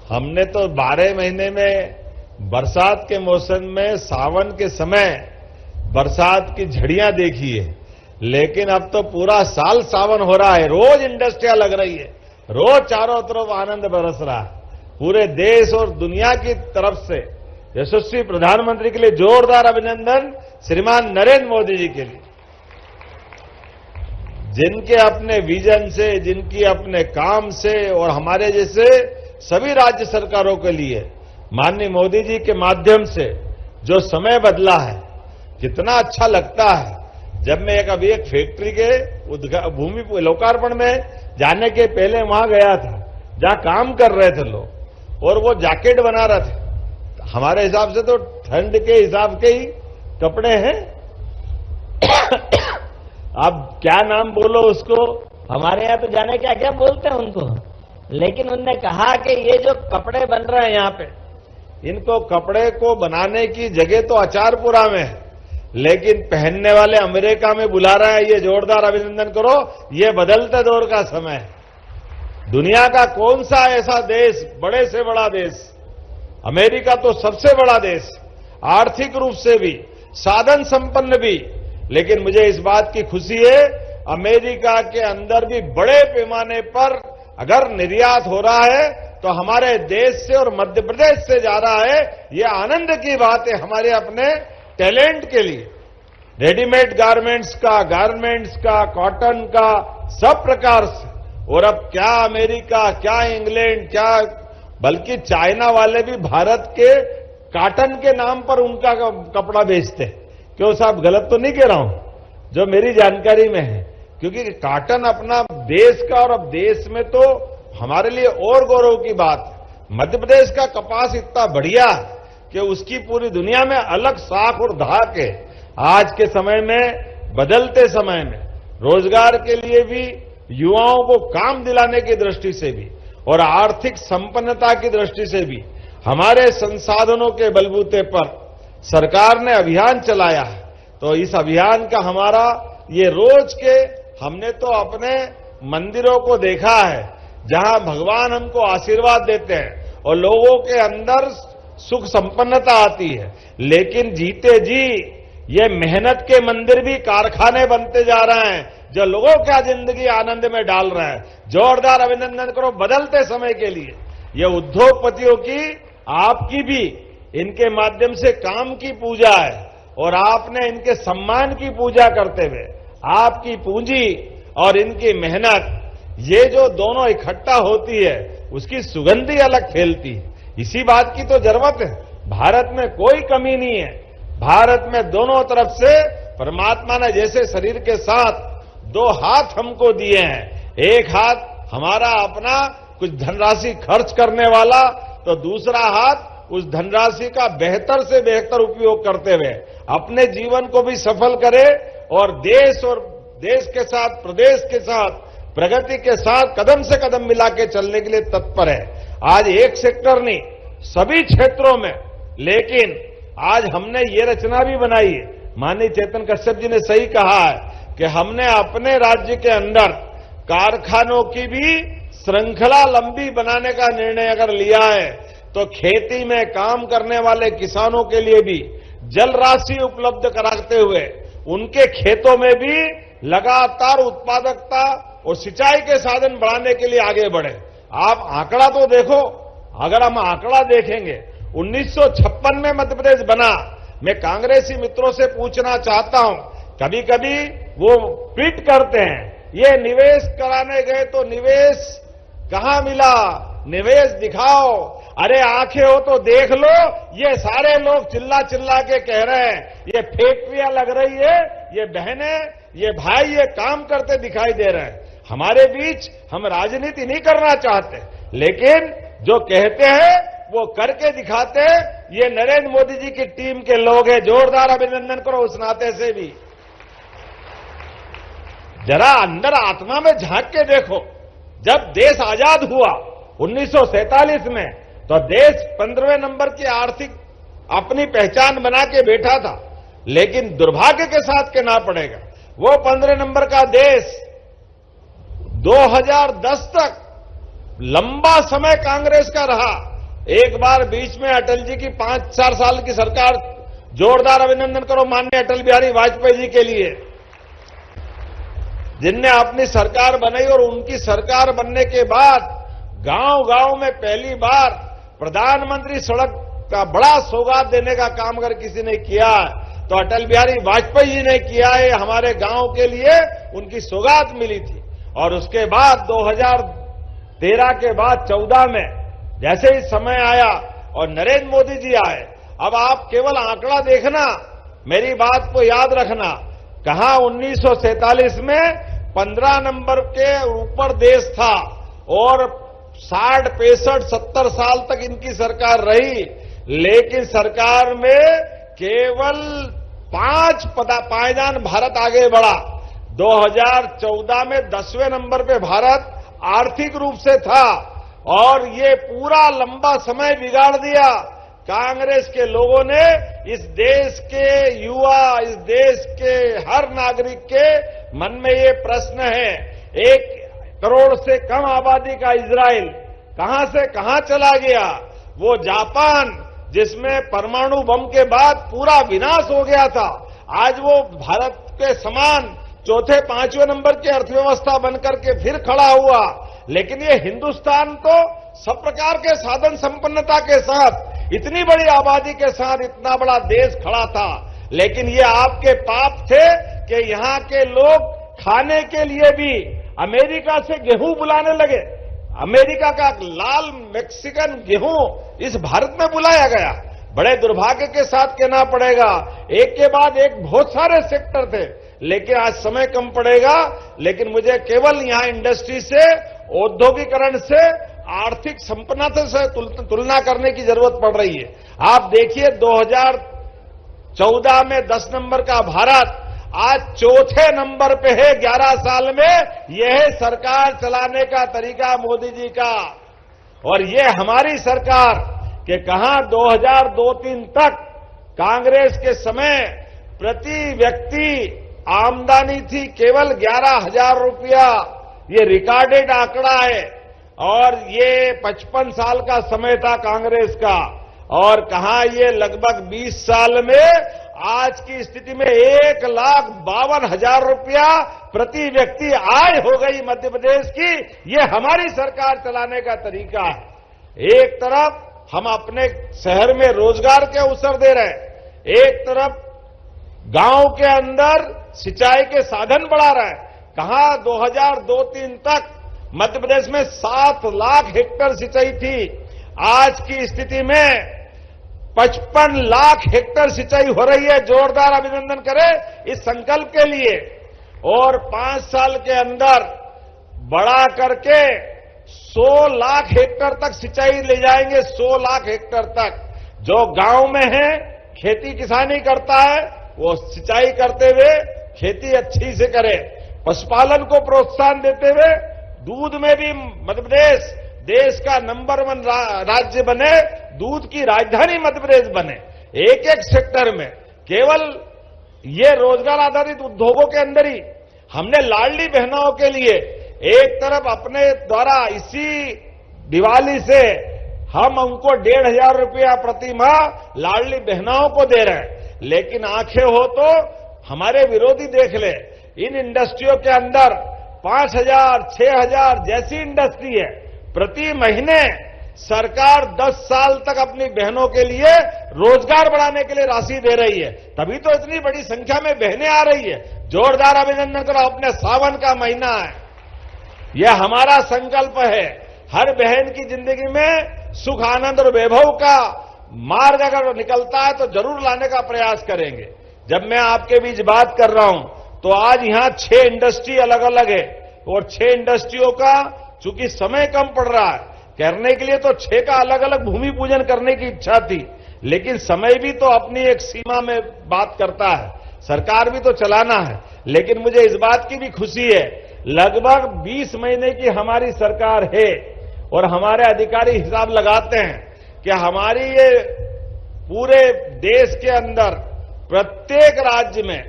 हमने तो 12 महीने में बरसात के मौसम में सावन के समय बरसात की झड़ियां देखी है, लेकिन अब तो पूरा साल सावन हो रहा है, रोज इंडस्ट्रियां लग रही है, रोज चारों तरफ आनंद बरस रहा है। पूरे देश और दुनिया की तरफ से यशस्वी प्रधानमंत्री के लिए जोरदार अभिनंदन श्रीमान नरेंद्र मोदी जी के लिए, जिनके अपने विजन से, जिनकी अपने काम से और हमारे जैसे सभी राज्य सरकारों के लिए माननीय मोदी जी के माध्यम से जो समय बदला है, कितना अच्छा लगता है। जब मैं अभी एक फैक्ट्री के भूमि लोकार्पण में जाने के पहले वहां गया था, जहां काम कर रहे थे लोग, और वो जैकेट बना रहे थे। हमारे हिसाब से तो ठंड के हिसाब के ही कपड़े हैं। अब क्या नाम बोलो उसको, हमारे यहाँ तो जाने क्या क्या बोलते हैं उनको, लेकिन उनने कहा कि ये जो कपड़े बन रहे हैं यहाँ पे, इनको कपड़े को बनाने की जगह तो अचारपुरा में है, लेकिन पहनने वाले अमेरिका में बुला रहे हैं। ये जोरदार अभिनंदन करो, ये बदलते दौर का समय है। दुनिया का कौन सा ऐसा देश, बड़े से बड़ा देश, अमेरिका तो सबसे बड़ा देश, आर्थिक रूप से भी, साधन संपन्न भी, लेकिन मुझे इस बात की खुशी है अमेरिका के अंदर भी बड़े पैमाने पर अगर निर्यात हो रहा है तो हमारे देश से और मध्य प्रदेश से जा रहा है। ये आनंद की बात है हमारे अपने टैलेंट के लिए। रेडीमेड गारमेंट्स का, कॉटन का, सब प्रकार से। और अब क्या अमेरिका, क्या इंग्लैंड, क्या बल्कि चाइना वाले भी भारत के कॉटन के नाम पर उनका कपड़ा बेचते हैं। क्यों साहब, गलत तो नहीं कह रहा हूं, जो मेरी जानकारी में है, क्योंकि कॉटन अपना देश का, और अब देश में तो हमारे लिए और गौरव की बात है। मध्य प्रदेश का कपास इतना बढ़िया कि उसकी पूरी दुनिया में अलग साख और धाक है। आज के समय में, बदलते समय में, रोजगार के लिए भी, युवाओं को काम दिलाने की दृष्टि से भी और आर्थिक संपन्नता की दृष्टि से भी हमारे संसाधनों के बलबूते पर सरकार ने अभियान चलाया है। तो इस अभियान का हमारा ये रोज के, हमने तो अपने मंदिरों को देखा है जहां भगवान हमको आशीर्वाद देते हैं और लोगों के अंदर सुख संपन्नता आती है, लेकिन जीते जी ये मेहनत के मंदिर भी कारखाने बनते जा रहे हैं जो लोगों का जिंदगी आनंद में डाल रहे हैं। जोरदार अभिनंदन करो बदलते समय के लिए। ये उद्योगपतियों की, आपकी भी इनके माध्यम से काम की पूजा है, और आपने इनके सम्मान की पूजा करते हुए आपकी पूंजी और इनकी मेहनत, ये जो दोनों इकट्ठा होती है उसकी सुगंध ही अलग फैलती है। इसी बात की तो जरूरत है। भारत में कोई कमी नहीं है। भारत में दोनों तरफ से परमात्मा ने जैसे शरीर के साथ दो हाथ हमको दिए हैं, एक हाथ हमारा अपना कुछ धनराशि खर्च करने वाला, तो दूसरा हाथ उस धनराशि का बेहतर से बेहतर उपयोग करते हुए अपने जीवन को भी सफल करे और देश के साथ, प्रदेश के साथ, प्रगति के साथ कदम से कदम मिला के चलने के लिए तत्पर है। आज एक सेक्टर नहीं, सभी क्षेत्रों में। लेकिन आज हमने ये रचना भी बनाई है, माननीय चेतन कश्यप जी ने सही कहा है कि हमने अपने राज्य के अंदर कारखानों की भी श्रृंखला लंबी बनाने का निर्णय अगर लिया है, तो खेती में काम करने वाले किसानों के लिए भी जल राशि उपलब्ध कराते हुए उनके खेतों में भी लगातार उत्पादकता और सिंचाई के साधन बढ़ाने के लिए आगे बढ़े। आप आंकड़ा तो देखो, अगर हम आंकड़ा देखेंगे, 1956 में मध्य प्रदेश बना। मैं कांग्रेसी मित्रों से पूछना चाहता हूं, कभी कभी वो ट्वीट करते हैं, ये निवेश कराने गए तो निवेश कहां मिला, निवेश दिखाओ। अरे आंखें हो तो देख लो, ये सारे लोग चिल्ला चिल्ला के कह रहे हैं, ये फैक्ट्रियां लग रही है, ये बहनें, ये भाई ये काम करते दिखाई दे रहे हैं। हमारे बीच हम राजनीति नहीं करना चाहते, लेकिन जो कहते हैं वो करके दिखाते हैं। ये नरेंद्र मोदी जी की टीम के लोग हैं, जोरदार अभिनंदन करो उस नाते से भी। जरा अंदर आत्मा में झांक के देखो, जब देश आजाद हुआ 1947 में, तो देश 15वें नंबर की आर्थिक अपनी पहचान बना के बैठा था, लेकिन दुर्भाग्य के साथ कहना पड़ेगा वो 15 नंबर का देश 2010 तक लंबा समय कांग्रेस का रहा। एक बार बीच में अटल जी की 5-4 साल की सरकार, जोरदार अभिनंदन करो माननीय अटल बिहारी वाजपेयी जी के लिए, जिनने अपनी सरकार बनाई। और उनकी सरकार बनने के बाद गांव गांव में पहली बार प्रधानमंत्री सड़क का बड़ा सौगात देने का काम अगर किसी ने किया तो अटल बिहारी वाजपेयी जी ने किया है। हमारे गांव के लिए उनकी सौगात मिली थी। और उसके बाद 2013 के बाद 14 में जैसे ही समय आया और नरेंद्र मोदी जी आए, अब आप केवल आंकड़ा देखना, मेरी बात को याद रखना, कहां 1947 में 15 नंबर के ऊपर देश था और 60, 65, 70 साल तक इनकी सरकार रही, लेकिन सरकार में केवल 5 पायदान भारत आगे बढ़ा। 2014 में 10वें नंबर पे भारत आर्थिक रूप से था और ये पूरा लंबा समय बिगाड़ दिया कांग्रेस के लोगों ने। इस देश के युवा, इस देश के हर नागरिक के मन में ये प्रश्न है, 1 करोड़ से कम आबादी का इजराइल कहां से कहां चला गया? वो जापान जिसमें परमाणु बम के बाद पूरा विनाश हो गया था, आज वो भारत के समान 4थे 5वें नंबर की अर्थव्यवस्था बनकर के फिर खड़ा हुआ। लेकिन ये हिंदुस्तान तो सब प्रकार के साधन संपन्नता के साथ, इतनी बड़ी आबादी के साथ इतना बड़ा देश खड़ा था, लेकिन ये आपके पाप थे कि यहां के लोग खाने के लिए भी अमेरिका से गेहूं बुलाने लगे। अमेरिका का लाल मैक्सिकन गेहूं इस भारत में बुलाया गया। बड़े दुर्भाग्य के साथ कहना पड़ेगा, एक के बाद एक बहुत सारे सेक्टर थे, लेकिन आज समय कम पड़ेगा। लेकिन मुझे केवल यहां इंडस्ट्री से, औद्योगिकरण से, आर्थिक संपन्नता से तुलना करने की जरूरत पड़ रही है। आप देखिए 2014 में 10 नंबर का भारत आज 4थे नंबर पे है 11 साल में। यह है सरकार चलाने का तरीका मोदी जी का। और ये हमारी सरकार के कहां 2002-3 तक कांग्रेस के समय प्रति व्यक्ति आमदनी थी केवल 11,000 रुपया। ये रिकॉर्डेड आंकड़ा है और ये 55 साल का समय था कांग्रेस का। और कहां ये लगभग 20 साल में आज की स्थिति में 1,52,000 रुपया प्रति व्यक्ति आय हो गई मध्य प्रदेश की। ये हमारी सरकार चलाने का तरीका है। एक तरफ हम अपने शहर में रोजगार के अवसर दे रहे हैं, एक तरफ गांव के अंदर सिंचाई के साधन बढ़ा रहे हैं। कहां 2002-3 तक मध्य प्रदेश में 7 लाख हेक्टेयर सिंचाई थी, आज की स्थिति में 55 लाख हेक्टेयर सिंचाई हो रही है। जोरदार अभिनंदन करें इस संकल्प के लिए। और 5 साल के अंदर बढ़ा करके 100 लाख हेक्टेयर तक सिंचाई ले जाएंगे। 100 लाख हेक्टेयर तक जो गांव में है, खेती किसानी करता है, वो सिंचाई करते हुए खेती अच्छी से करे। पशुपालन को प्रोत्साहन देते हुए दूध में भी मध्य प्रदेश देश का नंबर 1 राज्य बने, दूध की राजधानी मध्य प्रदेश बने। एक एक सेक्टर में केवल ये रोजगार आधारित उद्योगों के अंदर ही हमने लाडली बहनों के लिए एक तरफ अपने द्वारा इसी दिवाली से हम उनको 1,500 रुपया प्रति माह लाडली बहनों को दे रहे हैं। लेकिन आंखें हो तो हमारे विरोधी देख ले, इन इंडस्ट्रियों के अंदर 5,000, 6,000 जैसी इंडस्ट्री है, प्रति महीने सरकार 10 साल तक अपनी बहनों के लिए रोजगार बढ़ाने के लिए राशि दे रही है, तभी तो इतनी बड़ी संख्या में बहनें आ रही है। जोरदार अभिनंदन करो, अपने सावन का महीना है, यह हमारा संकल्प है। हर बहन की जिंदगी में सुख, आनंद और वैभव का मार्ग अगर निकलता है तो जरूर लाने का प्रयास करेंगे। जब मैं आपके बीच बात कर रहा हूं तो आज यहां 6 इंडस्ट्री अलग अलग है और 6 इंडस्ट्रियों का चूंकि समय कम पड़ रहा है, करने के लिए तो 6 का अलग अलग भूमि पूजन करने की इच्छा थी, लेकिन समय भी तो अपनी एक सीमा में बात करता है, सरकार भी तो चलाना है। लेकिन मुझे इस बात की भी खुशी है, लगभग 20 महीने की हमारी सरकार है और हमारे अधिकारी हिसाब लगाते हैं कि हमारी ये पूरे देश के अंदर प्रत्येक राज्य में,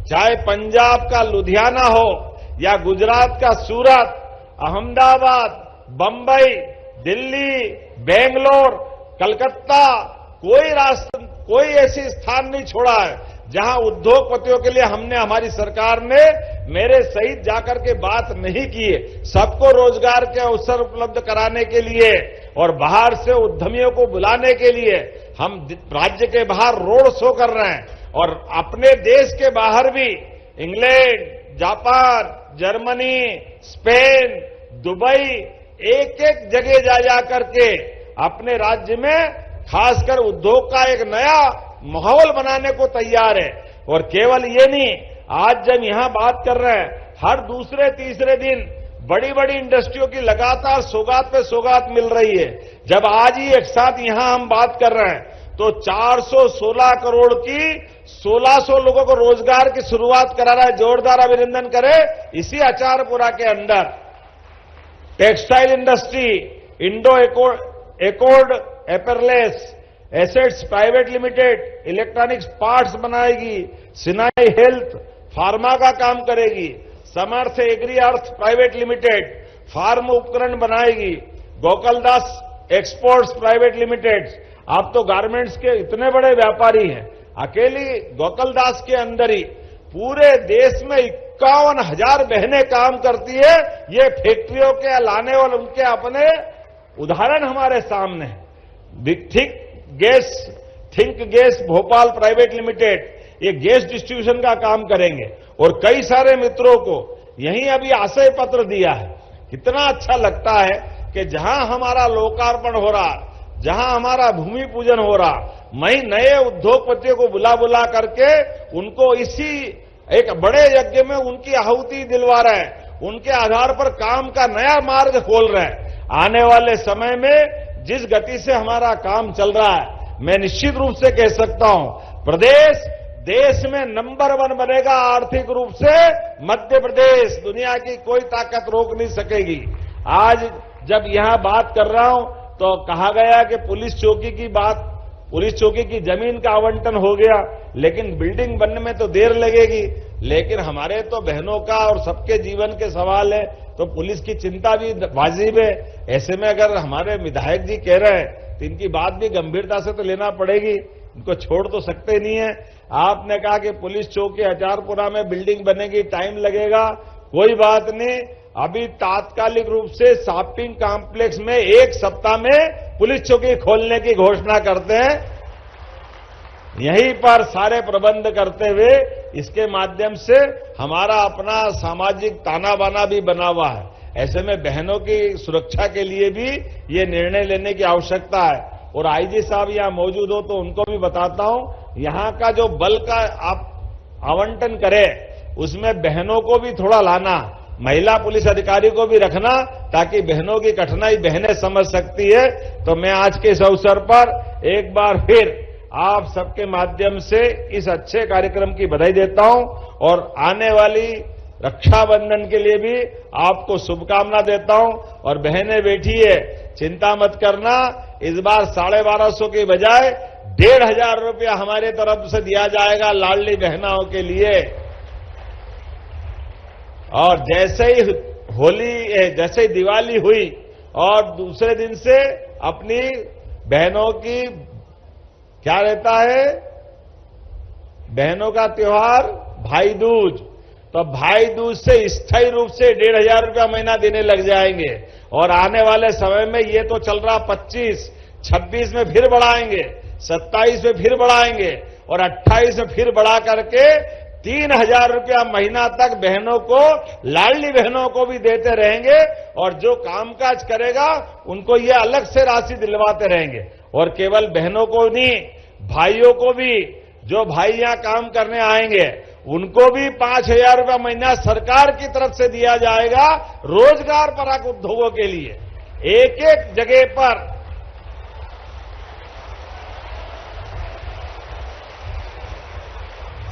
चाहे पंजाब का लुधियाना हो या गुजरात का सूरत, अहमदाबाद, बंबई, दिल्ली, बेंगलोर, कलकत्ता, कोई ऐसी स्थान नहीं छोड़ा है जहां उद्योगपतियों के लिए हमने, हमारी सरकार ने मेरे सहित जाकर के बात नहीं की है। सबको रोजगार के अवसर उपलब्ध कराने के लिए और बाहर से उद्यमियों को बुलाने के लिए हम राज्य के बाहर रोड शो कर रहे हैं और अपने देश के बाहर भी England, Japan, Germany, Spain, Dubai, एक एक जगह जा करके अपने राज्य में खासकर उद्योग का एक नया माहौल बनाने को तैयार है। और केवल ये नहीं, आज जब यहां बात कर रहे हैं, हर दूसरे तीसरे दिन बड़ी बड़ी इंडस्ट्रियों की लगातार सौगात पे सौगात मिल रही है। जब आज ही एक साथ यहां हम बात कर रहे हैं तो 416 करोड़ की 1600 लोगों को रोजगार की शुरुआत करा रहा है। जोरदार अभिनंदन करें। इसी अचारपुरा के अंदर textile industry, Indo Accord Apparels Assets Private Limited electronics parts बनाएगी, सिनाई हेल्थ फार्मा का काम करेगी, Samarth Agri Earth Private Limited farm उपकरण बनाएगी, गोकुलदास एक्सपोर्ट्स प्राइवेट लिमिटेड। आप तो गारमेंट्स के इतने बड़े व्यापारी हैं, अकेली गोकुलदास के अंदर ही पूरे देश में 51,000 बहनें काम करती है। ये फैक्ट्रियों के लाने वाले उनके अपने उदाहरण हमारे सामने हैं। Think gas Bhopal Private limited ये गैस डिस्ट्रीब्यूशन का काम करेंगे और कई सारे मित्रों को यहीं अभी आशय पत्र दिया है। कितना अच्छा लगता है कि जहां हमारा लोकार्पण हो रहा, जहां हमारा भूमि पूजन हो रहा, मैं नए उद्योगपतियों को बुला करके उनको इसी एक बड़े यज्ञ में उनकी आहुति दिलवा रहे हैं, उनके आधार पर काम का नया मार्ग खोल रहे हैं। आने वाले समय में जिस गति से हमारा काम चल रहा है, मैं निश्चित रूप से कह सकता हूं प्रदेश देश में नंबर 1 बनेगा आर्थिक रूप से। मध्य प्रदेश दुनिया की कोई ताकत रोक नहीं सकेगी। आज जब यहां बात कर रहा हूं तो कहा गया कि पुलिस चौकी की जमीन का आवंटन हो गया, लेकिन बिल्डिंग बनने में तो देर लगेगी। लेकिन हमारे तो बहनों का और सबके जीवन के सवाल है, तो पुलिस की चिंता भी वाजिब है। ऐसे में अगर हमारे विधायक जी कह रहे हैं तो इनकी बात भी गंभीरता से तो लेना पड़ेगी, इनको छोड़ तो सकते नहीं है। आपने कहा कि पुलिस चौकी अचारपुरा में बिल्डिंग बनेगी, टाइम लगेगा, कोई बात नहीं। अभी तात्कालिक रूप से शॉपिंग कॉम्प्लेक्स में 1 सप्ताह में पुलिस चौकी खोलने की घोषणा करते हैं। यहीं पर सारे प्रबंध करते हुए इसके माध्यम से हमारा अपना सामाजिक ताना बाना भी बना हुआ है। ऐसे में बहनों की सुरक्षा के लिए भी ये निर्णय लेने की आवश्यकता है। और आईजी साहब यहां मौजूद हो तो उनको भी बताता हूं, यहां का जो बल का आप आवंटन करें उसमें बहनों को भी थोड़ा लाना, महिला पुलिस अधिकारी को भी रखना, ताकि बहनों की कठिनाई बहनें समझ सकती है। तो मैं आज के इस अवसर पर एक बार फिर आप सबके माध्यम से इस अच्छे कार्यक्रम की बधाई देता हूं और आने वाली रक्षाबंधन के लिए भी आपको शुभकामना देता हूं। और बहनें बैठी है, चिंता मत करना, इस बार 1250 की बजाय 1,500 रुपया हमारे तरफ से दिया जाएगा लाडली बहनाओं के लिए। और जैसे ही दिवाली हुई और दूसरे दिन से अपनी बहनों की क्या रहता है, बहनों का त्योहार भाई दूज, तो भाई दूज से स्थायी रूप से 1,500 रुपया महीना देने लग जाएंगे। और आने वाले समय में ये तो चल रहा 25, 26 में फिर बढ़ाएंगे, 27 में फिर बढ़ाएंगे और 28 में फिर बढ़ा करके 3,000 रुपया महीना तक बहनों को, लाडली बहनों को भी देते रहेंगे और जो कामकाज करेगा उनको ये अलग से राशि दिलवाते रहेंगे। और केवल बहनों को नहीं, भाइयों को भी, जो भाई यहां काम करने आएंगे उनको भी 5,000 रुपया महीना सरकार की तरफ से दिया जाएगा रोजगार परक उद्योगों के लिए। एक एक जगह पर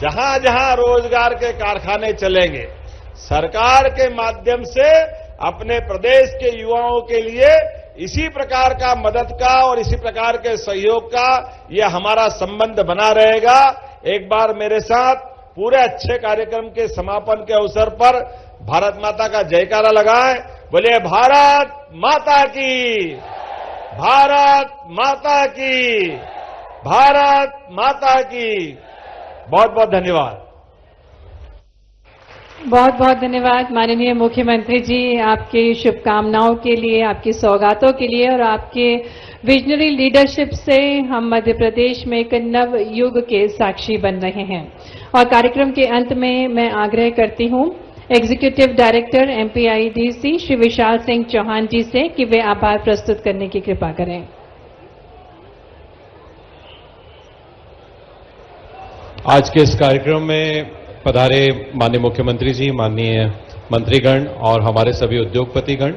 जहां जहां रोजगार के कारखाने चलेंगे, सरकार के माध्यम से अपने प्रदेश के युवाओं के लिए इसी प्रकार का मदद का और इसी प्रकार के सहयोग का यह हमारा संबंध बना रहेगा। एक बार मेरे साथ पूरे अच्छे कार्यक्रम के समापन के अवसर पर भारत माता का जयकारा लगाएं। बोलिए भारत माता की, भारत माता की, भारत माता की। बहुत बहुत धन्यवाद। बहुत बहुत धन्यवाद माननीय मुख्यमंत्री जी, आपकी शुभकामनाओं के लिए, आपकी सौगातों के लिए और आपके विजनरी लीडरशिप से हम मध्य प्रदेश में एक नव युग के साक्षी बन रहे हैं। और कार्यक्रम के अंत में मैं आग्रह करती हूं executive director MPIDC Shri Vishal Singh Chauhan जी से कि वे आभार प्रस्तुत करने की कृपा करें। आज के इस कार्यक्रम में पधारे माननीय मुख्यमंत्री जी, माननीय मंत्रीगण और हमारे सभी उद्योगपतिगण,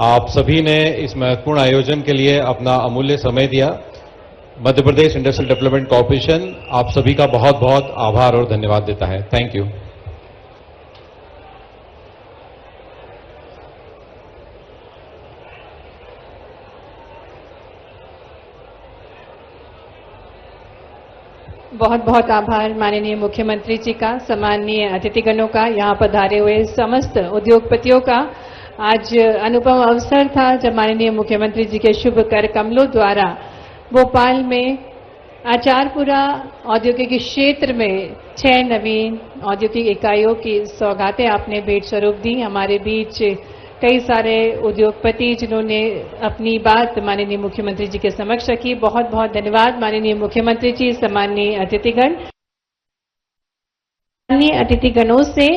आप सभी ने इस महत्वपूर्ण आयोजन के लिए अपना अमूल्य समय दिया। Madhya Pradesh industrial development corporation आप सभी का बहुत बहुत आभार और धन्यवाद देता है। Thank you. बहुत बहुत आभार माननीय मुख्यमंत्री जी का, सम्माननीय अतिथिगणों का, यहाँ पधारे हुए समस्त उद्योगपतियों का। आज अनुपम अवसर था जब माननीय मुख्यमंत्री जी के शुभ कर कमलों द्वारा भोपाल में आचारपुरा औद्योगिक क्षेत्र में 6 नवीन औद्योगिक इकाइयों की सौगातें आपने भेंट स्वरूप दी। हमारे बीच कई सारे उद्योगपति जिन्होंने अपनी बात माननीय मुख्यमंत्री जी के समक्ष रखी। बहुत बहुत धन्यवाद माननीय मुख्यमंत्री जी। सम्माननीय अतिथिगण, माननीय अतिथिगणों से